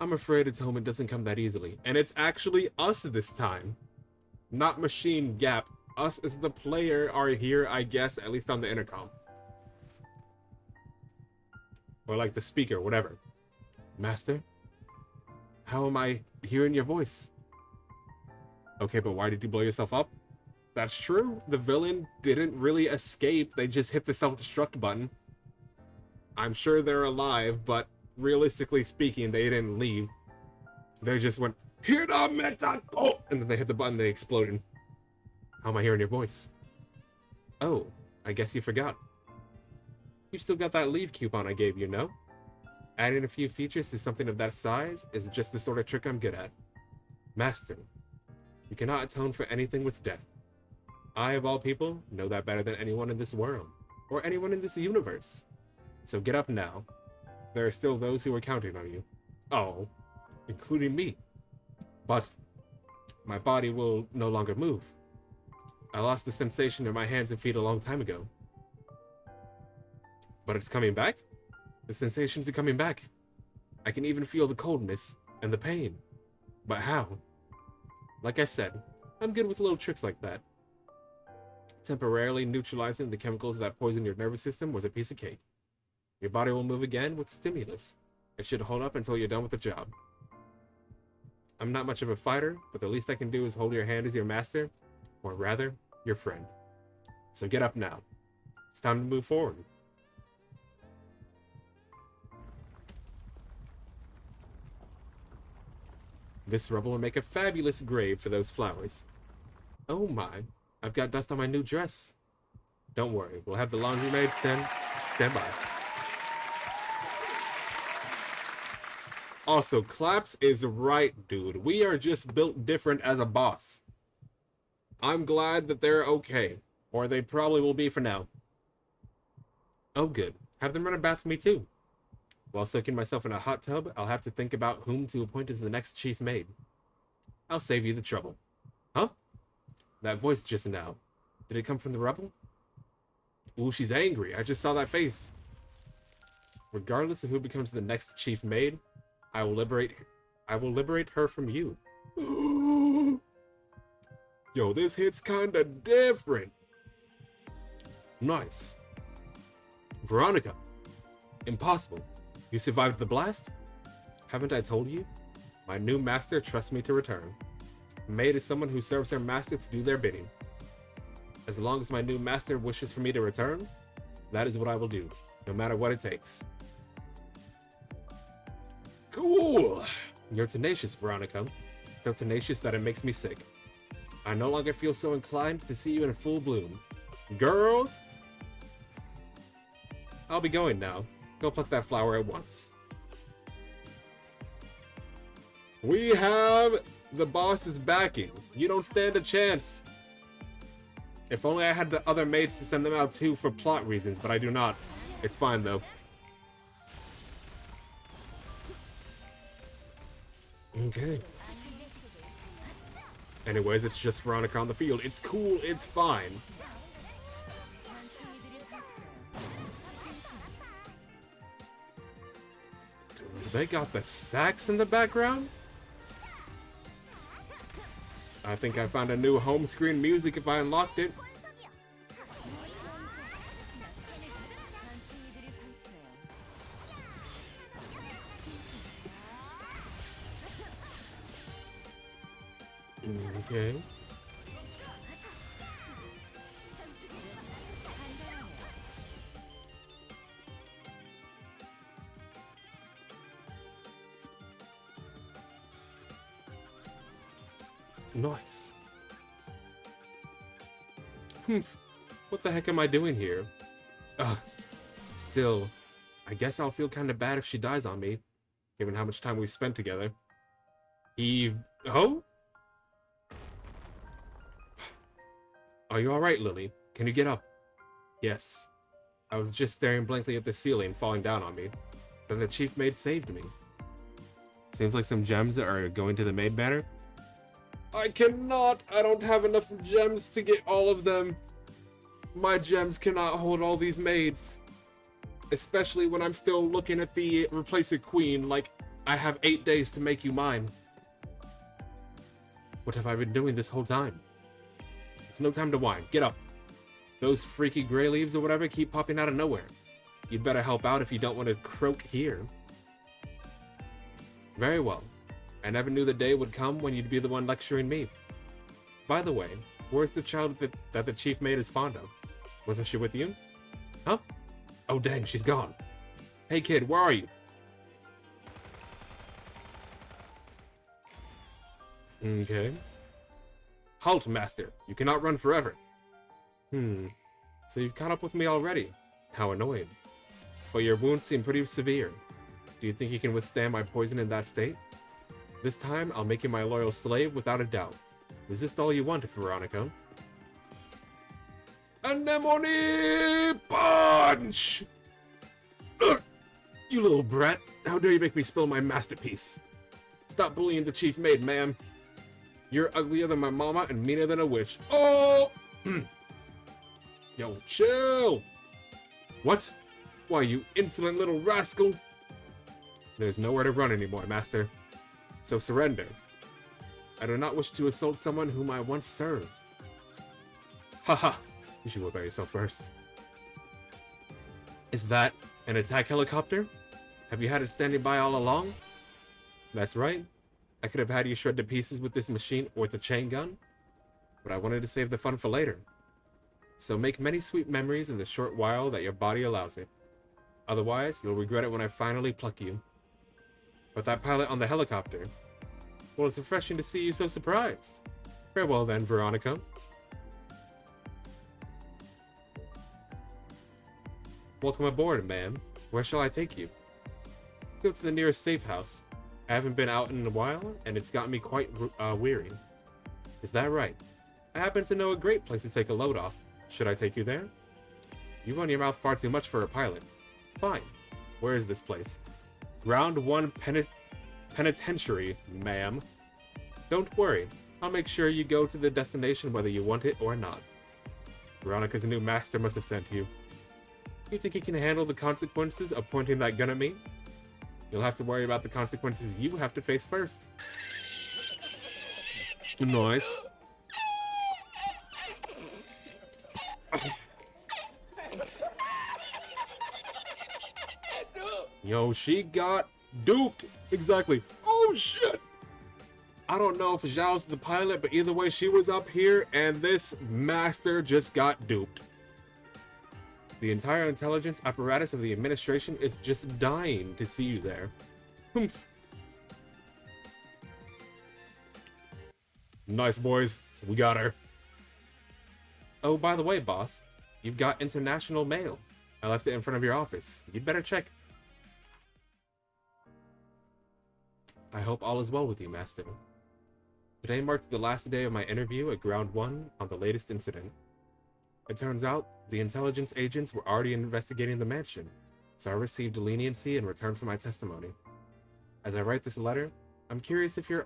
I'm afraid atonement doesn't come that easily. And it's actually us this time. Not Machine Gap. Us as the player are here, I guess, at least on the intercom. Or like the speaker, whatever. Master? How am I hearing your voice? Okay, but why did you blow yourself up? That's true. The villain didn't really escape. They just hit the self-destruct button. I'm sure they're alive, but realistically speaking, they didn't leave. They just went, "Here the meta!" Oh, and then they hit the button, they exploded. How am I hearing your voice? Oh, I guess you forgot. You still got that leave coupon I gave you, no? Adding a few features to something of that size is just the sort of trick I'm good at. Master, you cannot atone for anything with death. I, of all people, know that better than anyone in this world, or anyone in this universe. So get up now. There are still those who are counting on you. Oh, including me. But my body will no longer move. I lost the sensation in my hands and feet a long time ago. But it's coming back? The sensations are coming back. I can even feel the coldness and the pain. But how? Like I said, I'm good with little tricks like that. Temporarily neutralizing the chemicals that poison your nervous system was a piece of cake. Your body will move again with stimulus. It should hold up until you're done with the job. I'm not much of a fighter, but the least I can do is hold your hand as your master, or rather, your friend. So get up now. It's time to move forward. This rubble will make a fabulous grave for those flowers. Oh my, I've got dust on my new dress. Don't worry, we'll have the laundry maid stand by. Also, Claps is right, dude. We are just built different as a boss. I'm glad that they're okay, or they probably will be for now. Oh good, have them run a bath for me too. While soaking myself in a hot tub, I'll have to think about whom to appoint as the next chief maid. I'll save you the trouble. Huh? That voice just now. Did it come from the rebel? Ooh, she's angry. I just saw that face. Regardless of who becomes the next chief maid, I will liberate her from you. Yo, this hit's kinda different. Nice. Veronica. Impossible. You survived the blast? Haven't I told you? My new master trusts me to return. Maid is someone who serves her master to do their bidding. As long as my new master wishes for me to return, that is what I will do, no matter what it takes. Cool! You're tenacious, Veronica. So tenacious that it makes me sick. I no longer feel so inclined to see you in full bloom. Girls! I'll be going now. Go pluck that flower at once. We have the boss's backing. You don't stand a chance. If only I had the other maids to send them out too for plot reasons, but I do not. It's fine though. Okay. Anyways, it's just Veronica on the field. It's cool, it's fine. They got the sax in the background? I think I found a new home screen music if I unlocked it. Okay. Nice. What the heck am I doing here? Still, I guess I'll feel kind of bad if she dies on me, given how much time we've spent together. Oh? Are you alright, Lily? Can you get up? Yes. I was just staring blankly at the ceiling, falling down on me. Then the chief maid saved me. Seems like some gems are going to the maid banner. I cannot! I don't have enough gems to get all of them. My gems cannot hold all these maids. Especially when I'm still looking at the replacer queen like I have 8 days to make you mine. What have I been doing this whole time? It's no time to whine. Get up. Those freaky gray leaves or whatever keep popping out of nowhere. You'd better help out if you don't want to croak here. Very well. I never knew the day would come when you'd be the one lecturing me. By the way, where's the child that the chief maid is fond of? Wasn't she with you? Huh? Oh dang, she's gone. Hey kid, where are you? Okay. Halt, master. You cannot run forever. So you've caught up with me already. How annoying. But your wounds seem pretty severe. Do you think you can withstand my poison in that state? This time, I'll make you my loyal slave without a doubt. Resist all you want, Veronica. Anemone punch! Ugh! You little brat. How dare you make me spill my masterpiece? Stop bullying the chief maid, ma'am. You're uglier than my mama and meaner than a witch. Oh! Yo, chill! What? Why, you insolent little rascal? There's nowhere to run anymore, master. So surrender. I do not wish to assault someone whom I once served. Haha, you should worry about yourself first. Is that an attack helicopter? Have you had it standing by all along? That's right. I could have had you shred to pieces with this machine or with a chain gun, but I wanted to save the fun for later. So make many sweet memories in the short while that your body allows it. Otherwise, you'll regret it when I finally pluck you. But that pilot on the helicopter... Well, it's refreshing to see you so surprised. Farewell then, Veronica. Welcome aboard, ma'am. Where shall I take you? Go to the nearest safe house. I haven't been out in a while, and it's gotten me quite weary. Is that right? I happen to know a great place to take a load off. Should I take you there? You run your mouth far too much for a pilot. Fine. Where is this place? Ground 1 Penitentiary, ma'am. Don't worry. I'll make sure you go to the destination whether you want it or not. Veronica's new master must have sent you. You think you can handle the consequences of pointing that gun at me? You'll have to worry about the consequences you have to face first. Nice. Yo, she got duped. Exactly. Oh, shit. I don't know if Zhao's the pilot, but either way, she was up here, and this master just got duped. The entire intelligence apparatus of the administration is just dying to see you there. Humph. Nice, boys. We got her. Oh, by the way, boss, you've got international mail. I left it in front of your office. You'd better check. I hope all is well with you, Master. Today marked the last day of my interview at Ground 1 on the latest incident. It turns out the intelligence agents were already investigating the mansion, so I received leniency in return for my testimony. As I write this letter, I'm curious if you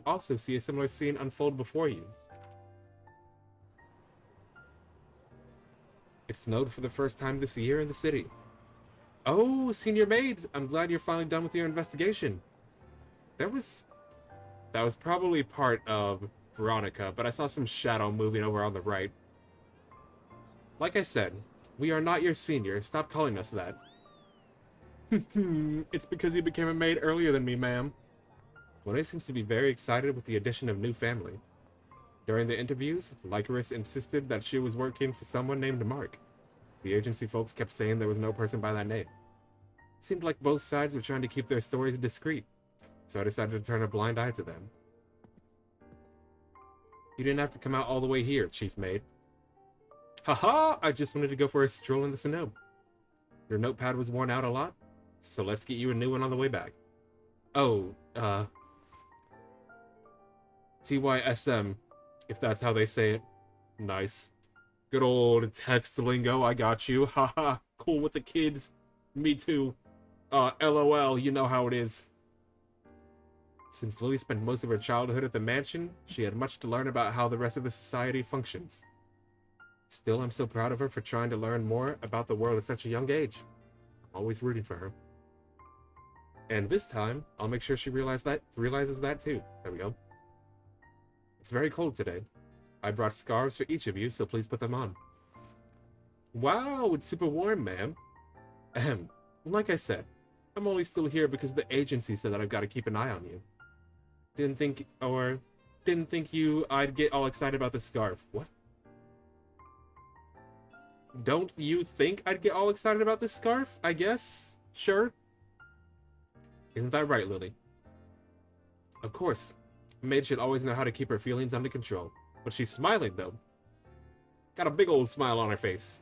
also see a similar scene unfold before you. It snowed for the first time this year in the city. Oh, Senior Maids, I'm glad you're finally done with your investigation. That was probably part of Veronica, but I saw some shadow moving over on the right. Like I said, we are not your senior. Stop calling us that. It's because you became a maid earlier than me, ma'am. Monet seems to be very excited with the addition of new family. During the interviews, Lycoris insisted that she was working for someone named Mark. The agency folks kept saying there was no person by that name. It seemed like both sides were trying to keep their stories discreet, so I decided to turn a blind eye to them. You didn't have to come out all the way here, Chief Maid. Haha! I just wanted to go for a stroll in the snow. Your notepad was worn out a lot, so let's get you a new one on the way back. Oh, TYSM, if that's how they say it. Nice. Good old text lingo, I got you. Haha, cool with the kids. Me too. LOL, you know how it is. Since Lily spent most of her childhood at the mansion, she had much to learn about how the rest of the society functions. Still, I'm so proud of her for trying to learn more about the world at such a young age. I'm always rooting for her. And this time, I'll make sure she realizes that too. There we go. It's very cold today. I brought scarves for each of you, so please put them on. Wow, it's super warm, ma'am. Ahem. Like I said, I'm only still here because the agency said that I've got to keep an eye on you. Didn't think I'd get all excited about the scarf. What? Don't you think I'd get all excited about this scarf? I guess. Sure. Isn't that right, Lily? Of course. Maid should always know how to keep her feelings under control. But she's smiling, though. Got a big old smile on her face.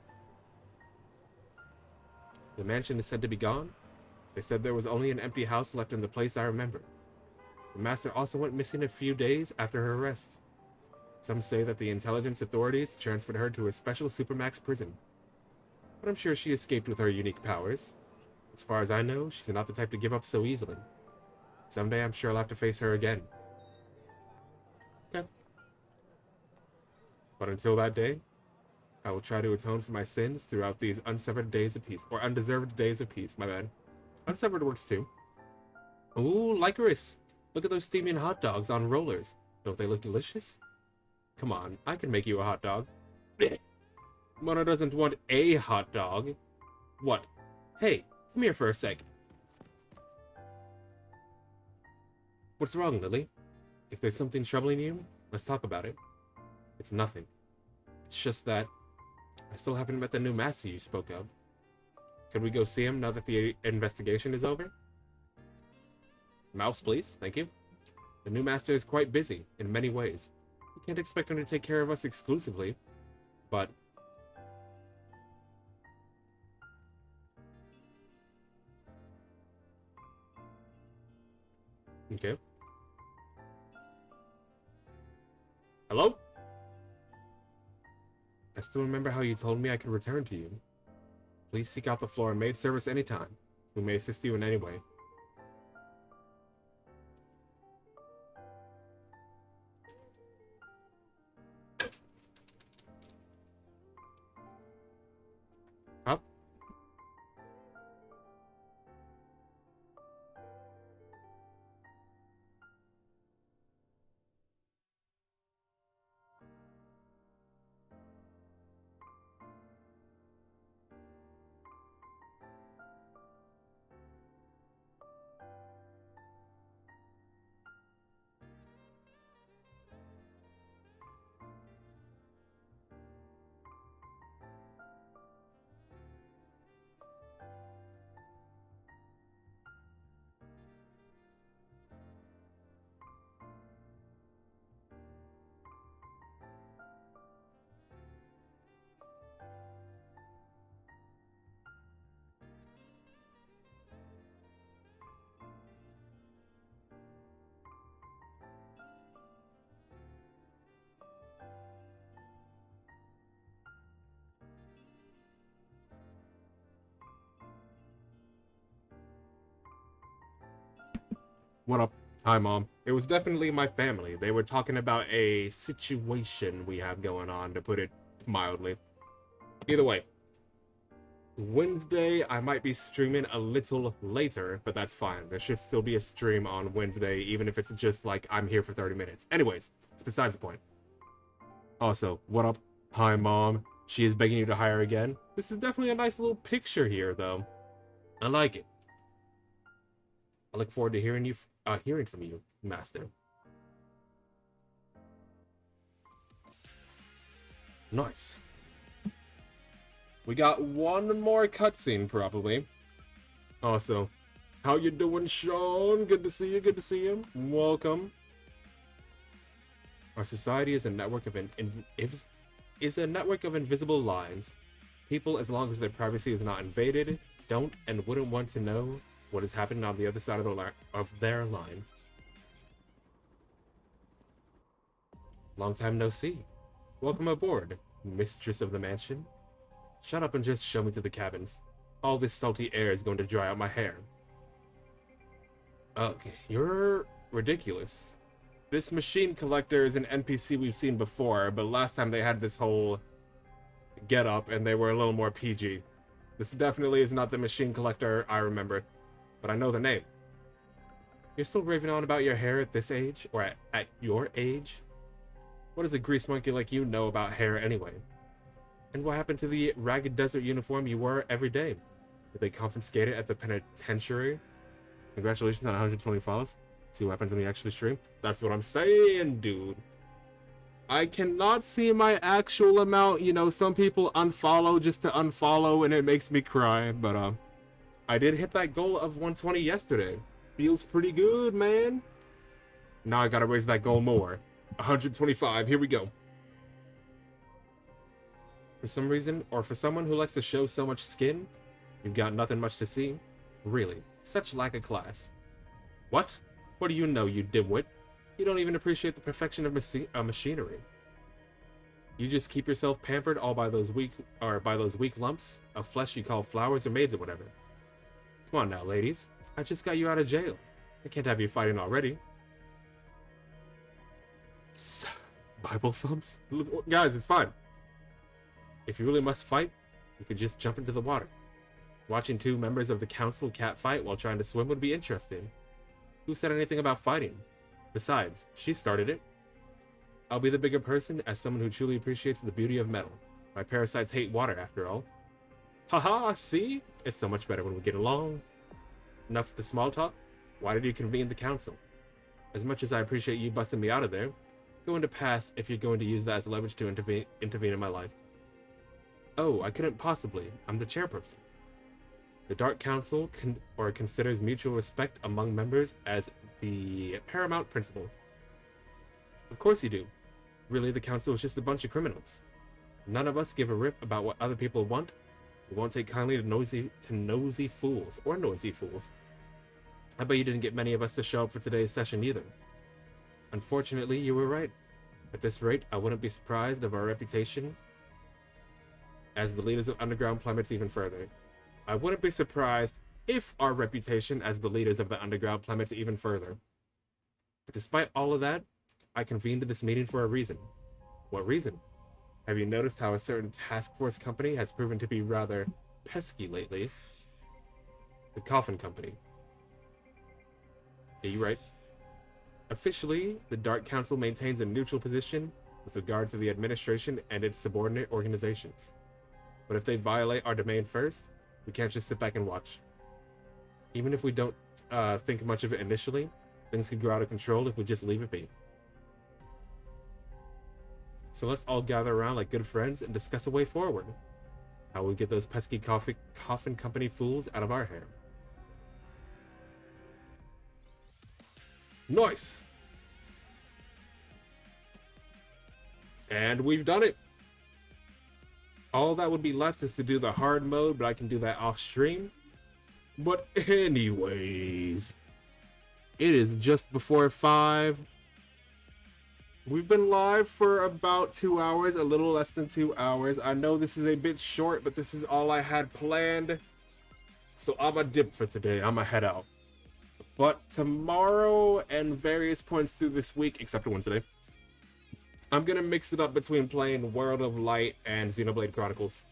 The mansion is said to be gone. They said there was only an empty house left in the place I remember. The master also went missing a few days after her arrest. Some say that the intelligence authorities transferred her to a special supermax prison. But I'm sure she escaped with her unique powers. As far as I know, she's not the type to give up so easily. Someday I'm sure I'll have to face her again. Okay. But until that day, I will try to atone for my sins throughout these unsevered days of peace. Or undeserved days of peace, my bad. Unsevered works too. Ooh, licorice! Look at those steaming hot dogs on rollers. Don't they look delicious? Come on, I can make you a hot dog. Mona doesn't want a hot dog. What? Hey, come here for a sec. What's wrong, Lily? If there's something troubling you, let's talk about it. It's nothing. It's just that I still haven't met the new master you spoke of. Can we go see him now that the investigation is over? Mouse, please. Thank you. The new master is quite busy in many ways. We can't expect him to take care of us exclusively, but... Okay. Hello? I still remember how you told me I could return to you. Please seek out the floor and maid service anytime. We may assist you in any way. Huh? What up? Hi, Mom. It was definitely my family. They were talking about a situation we have going on, to put it mildly. Either way, Wednesday, I might be streaming a little later, but that's fine. There should still be a stream on Wednesday, even if it's just like I'm here for 30 minutes. Anyways, it's besides the point. Also, what up? Hi, Mom. She is begging you to hire again. This is definitely a nice little picture here, though. I like it. I look forward to hearing from you, Master. Nice. We got one more cutscene, probably. Also, how you doing, Sean? Good to see you. Good to see you. Welcome. Our society is a network of invisible lines. People, as long as their privacy is not invaded, don't and wouldn't want to know what is happening on the other side of their line. Long time no see. Welcome aboard, mistress of the mansion. Shut up and just show me to the cabins. All this salty air is going to dry out my hair. Ugh, you're ridiculous. This machine collector is an NPC we've seen before, but last time they had this whole get-up and they were a little more PG. This definitely is not the machine collector I remember, but I know the name. You're still raving on about your hair at this age, or at your age? What does a grease monkey like you know about hair anyway? And what happened to the ragged desert uniform you wore every day? They confiscated at the penitentiary. Congratulations on 120 follows. See what happens when you actually stream. That's what I'm saying, dude. I cannot see my actual amount. You know, some people unfollow just to unfollow, and it makes me cry. But I did hit that goal of 120 yesterday. Feels pretty good, man. Now I gotta raise that goal more. 125. Here we go. For some reason, or for someone who likes to show so much skin, you've got nothing much to see. Really, such lack of class. What? What do you know, you dimwit? You don't even appreciate the perfection of machinery. You just keep yourself pampered all by those weak lumps of flesh you call flowers or maids or whatever. Come on now, ladies. I just got you out of jail. I can't have you fighting already. Bible thumbs? Guys, it's fine. If you really must fight, you could just jump into the water. Watching two members of the council catfight while trying to swim would be interesting. Who said anything about fighting? Besides, she started it. I'll be the bigger person as someone who truly appreciates the beauty of metal. My parasites hate water, after all. Haha, see? It's so much better when we get along. Enough of the small talk. Why did you convene the council? As much as I appreciate you busting me out of there, going to pass if you're going to use that as leverage to intervene in my life. Oh, I couldn't possibly. I'm the chairperson. The Dark Council considers mutual respect among members as the paramount principle. Of course you do. Really, the council is just a bunch of criminals. None of us give a rip about what other people want. We won't take kindly to nosy fools, or noisy fools. I bet you didn't get many of us to show up for today's session either. Unfortunately, you were right. At this rate, I wouldn't be surprised if our reputation as the leaders of underground plummets even further. I wouldn't be surprised if our reputation as the leaders of the underground plummets even further. But despite all of that, I convened this meeting for a reason. What reason? Have you noticed how a certain task force company has proven to be rather pesky lately? The Coffin Company. Yeah, you're right. Officially, the Dark Council maintains a neutral position with regard to the administration and its subordinate organizations. But if they violate our domain first, we can't just sit back and watch. Even if we don't think much of it initially, things could go out of control if we just leave it be. So let's all gather around like good friends and discuss a way forward. How we get those pesky Coffin Company fools out of our hair. Nice! And we've done it! All that would be left is to do the hard mode, but I can do that off stream. But anyways, it is just before 5. We've been live for about 2 hours, a little less than 2 hours. I know this is a bit short, but this is all I had planned. So I'm a dip for today. I'm a head out. But tomorrow and various points through this week, except for Wednesday, I'm gonna mix it up between playing World of Light and Xenoblade Chronicles.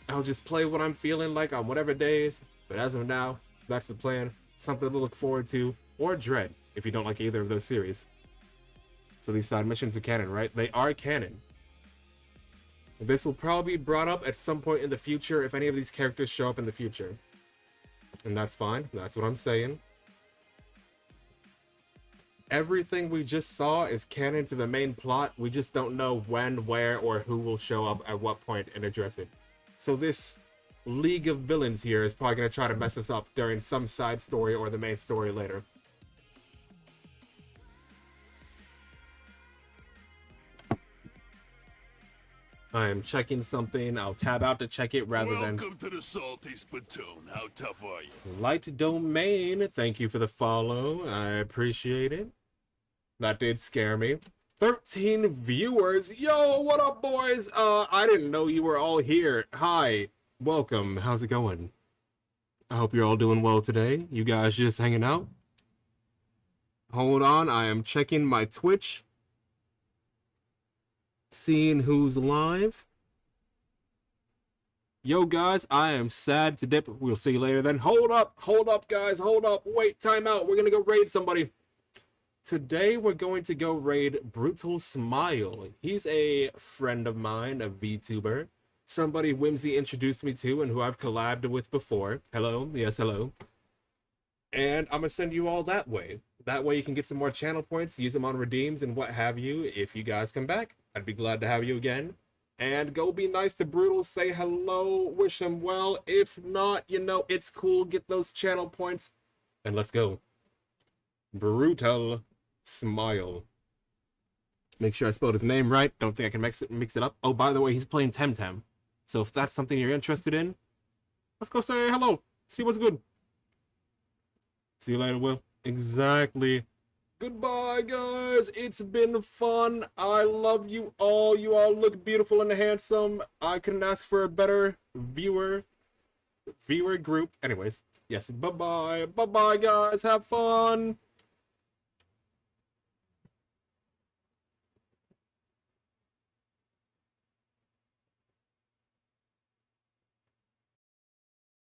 I'll just play what I'm feeling like on whatever days, but as of now, that's the plan. Something to look forward to, or dread, if you don't like either of those series. So these side missions are canon, right? They are canon. This will probably be brought up at some point in the future if any of these characters show up in the future. And that's fine, that's what I'm saying. Everything we just saw is canon to the main plot. We just don't know when, where, or who will show up at what point and address it. So this League of Villains here is probably going to try to mess us up during some side story or the main story later. I am checking something. I'll tab out to check it rather than... Welcome to the Salty Spittoon. How tough are you? Light Domain, thank you for the follow. I appreciate it. That did scare me. 13 viewers. Yo, what up, boys? I didn't know you were all here. Hi. Welcome. How's it going? I hope you're all doing well today. You guys just hanging out? Hold on. I am checking my Twitch. Seeing who's live. Yo, guys, I am sad to dip. We'll see you later then. Hold up, guys, hold up. Wait, time out. We're gonna go raid somebody. Today, we're going to go raid Brutal Smile. He's a friend of mine, a VTuber. somebody Whimsy introduced me to and who I've collabed with before. Hello, yes, hello. And I'm gonna send you all that way. That way you can get some more channel points, use them on redeems and what have you. If you guys come back, I'd be glad to have you again. And go be nice to Brutal, say hello, wish him well. If not, you know, it's cool, get those channel points, and let's go. Brutal Smile. Make sure I spelled his name right. Don't think I can mix it up. Oh, by the way, he's playing Temtem. So if that's something you're interested in, let's go say hello. See what's good. See you later, Will. Exactly. Goodbye, guys. It's been fun. I love you all. You all look beautiful and handsome. I couldn't ask for a better viewer group. Anyways, yes, bye-bye. Bye-bye, guys. Have fun.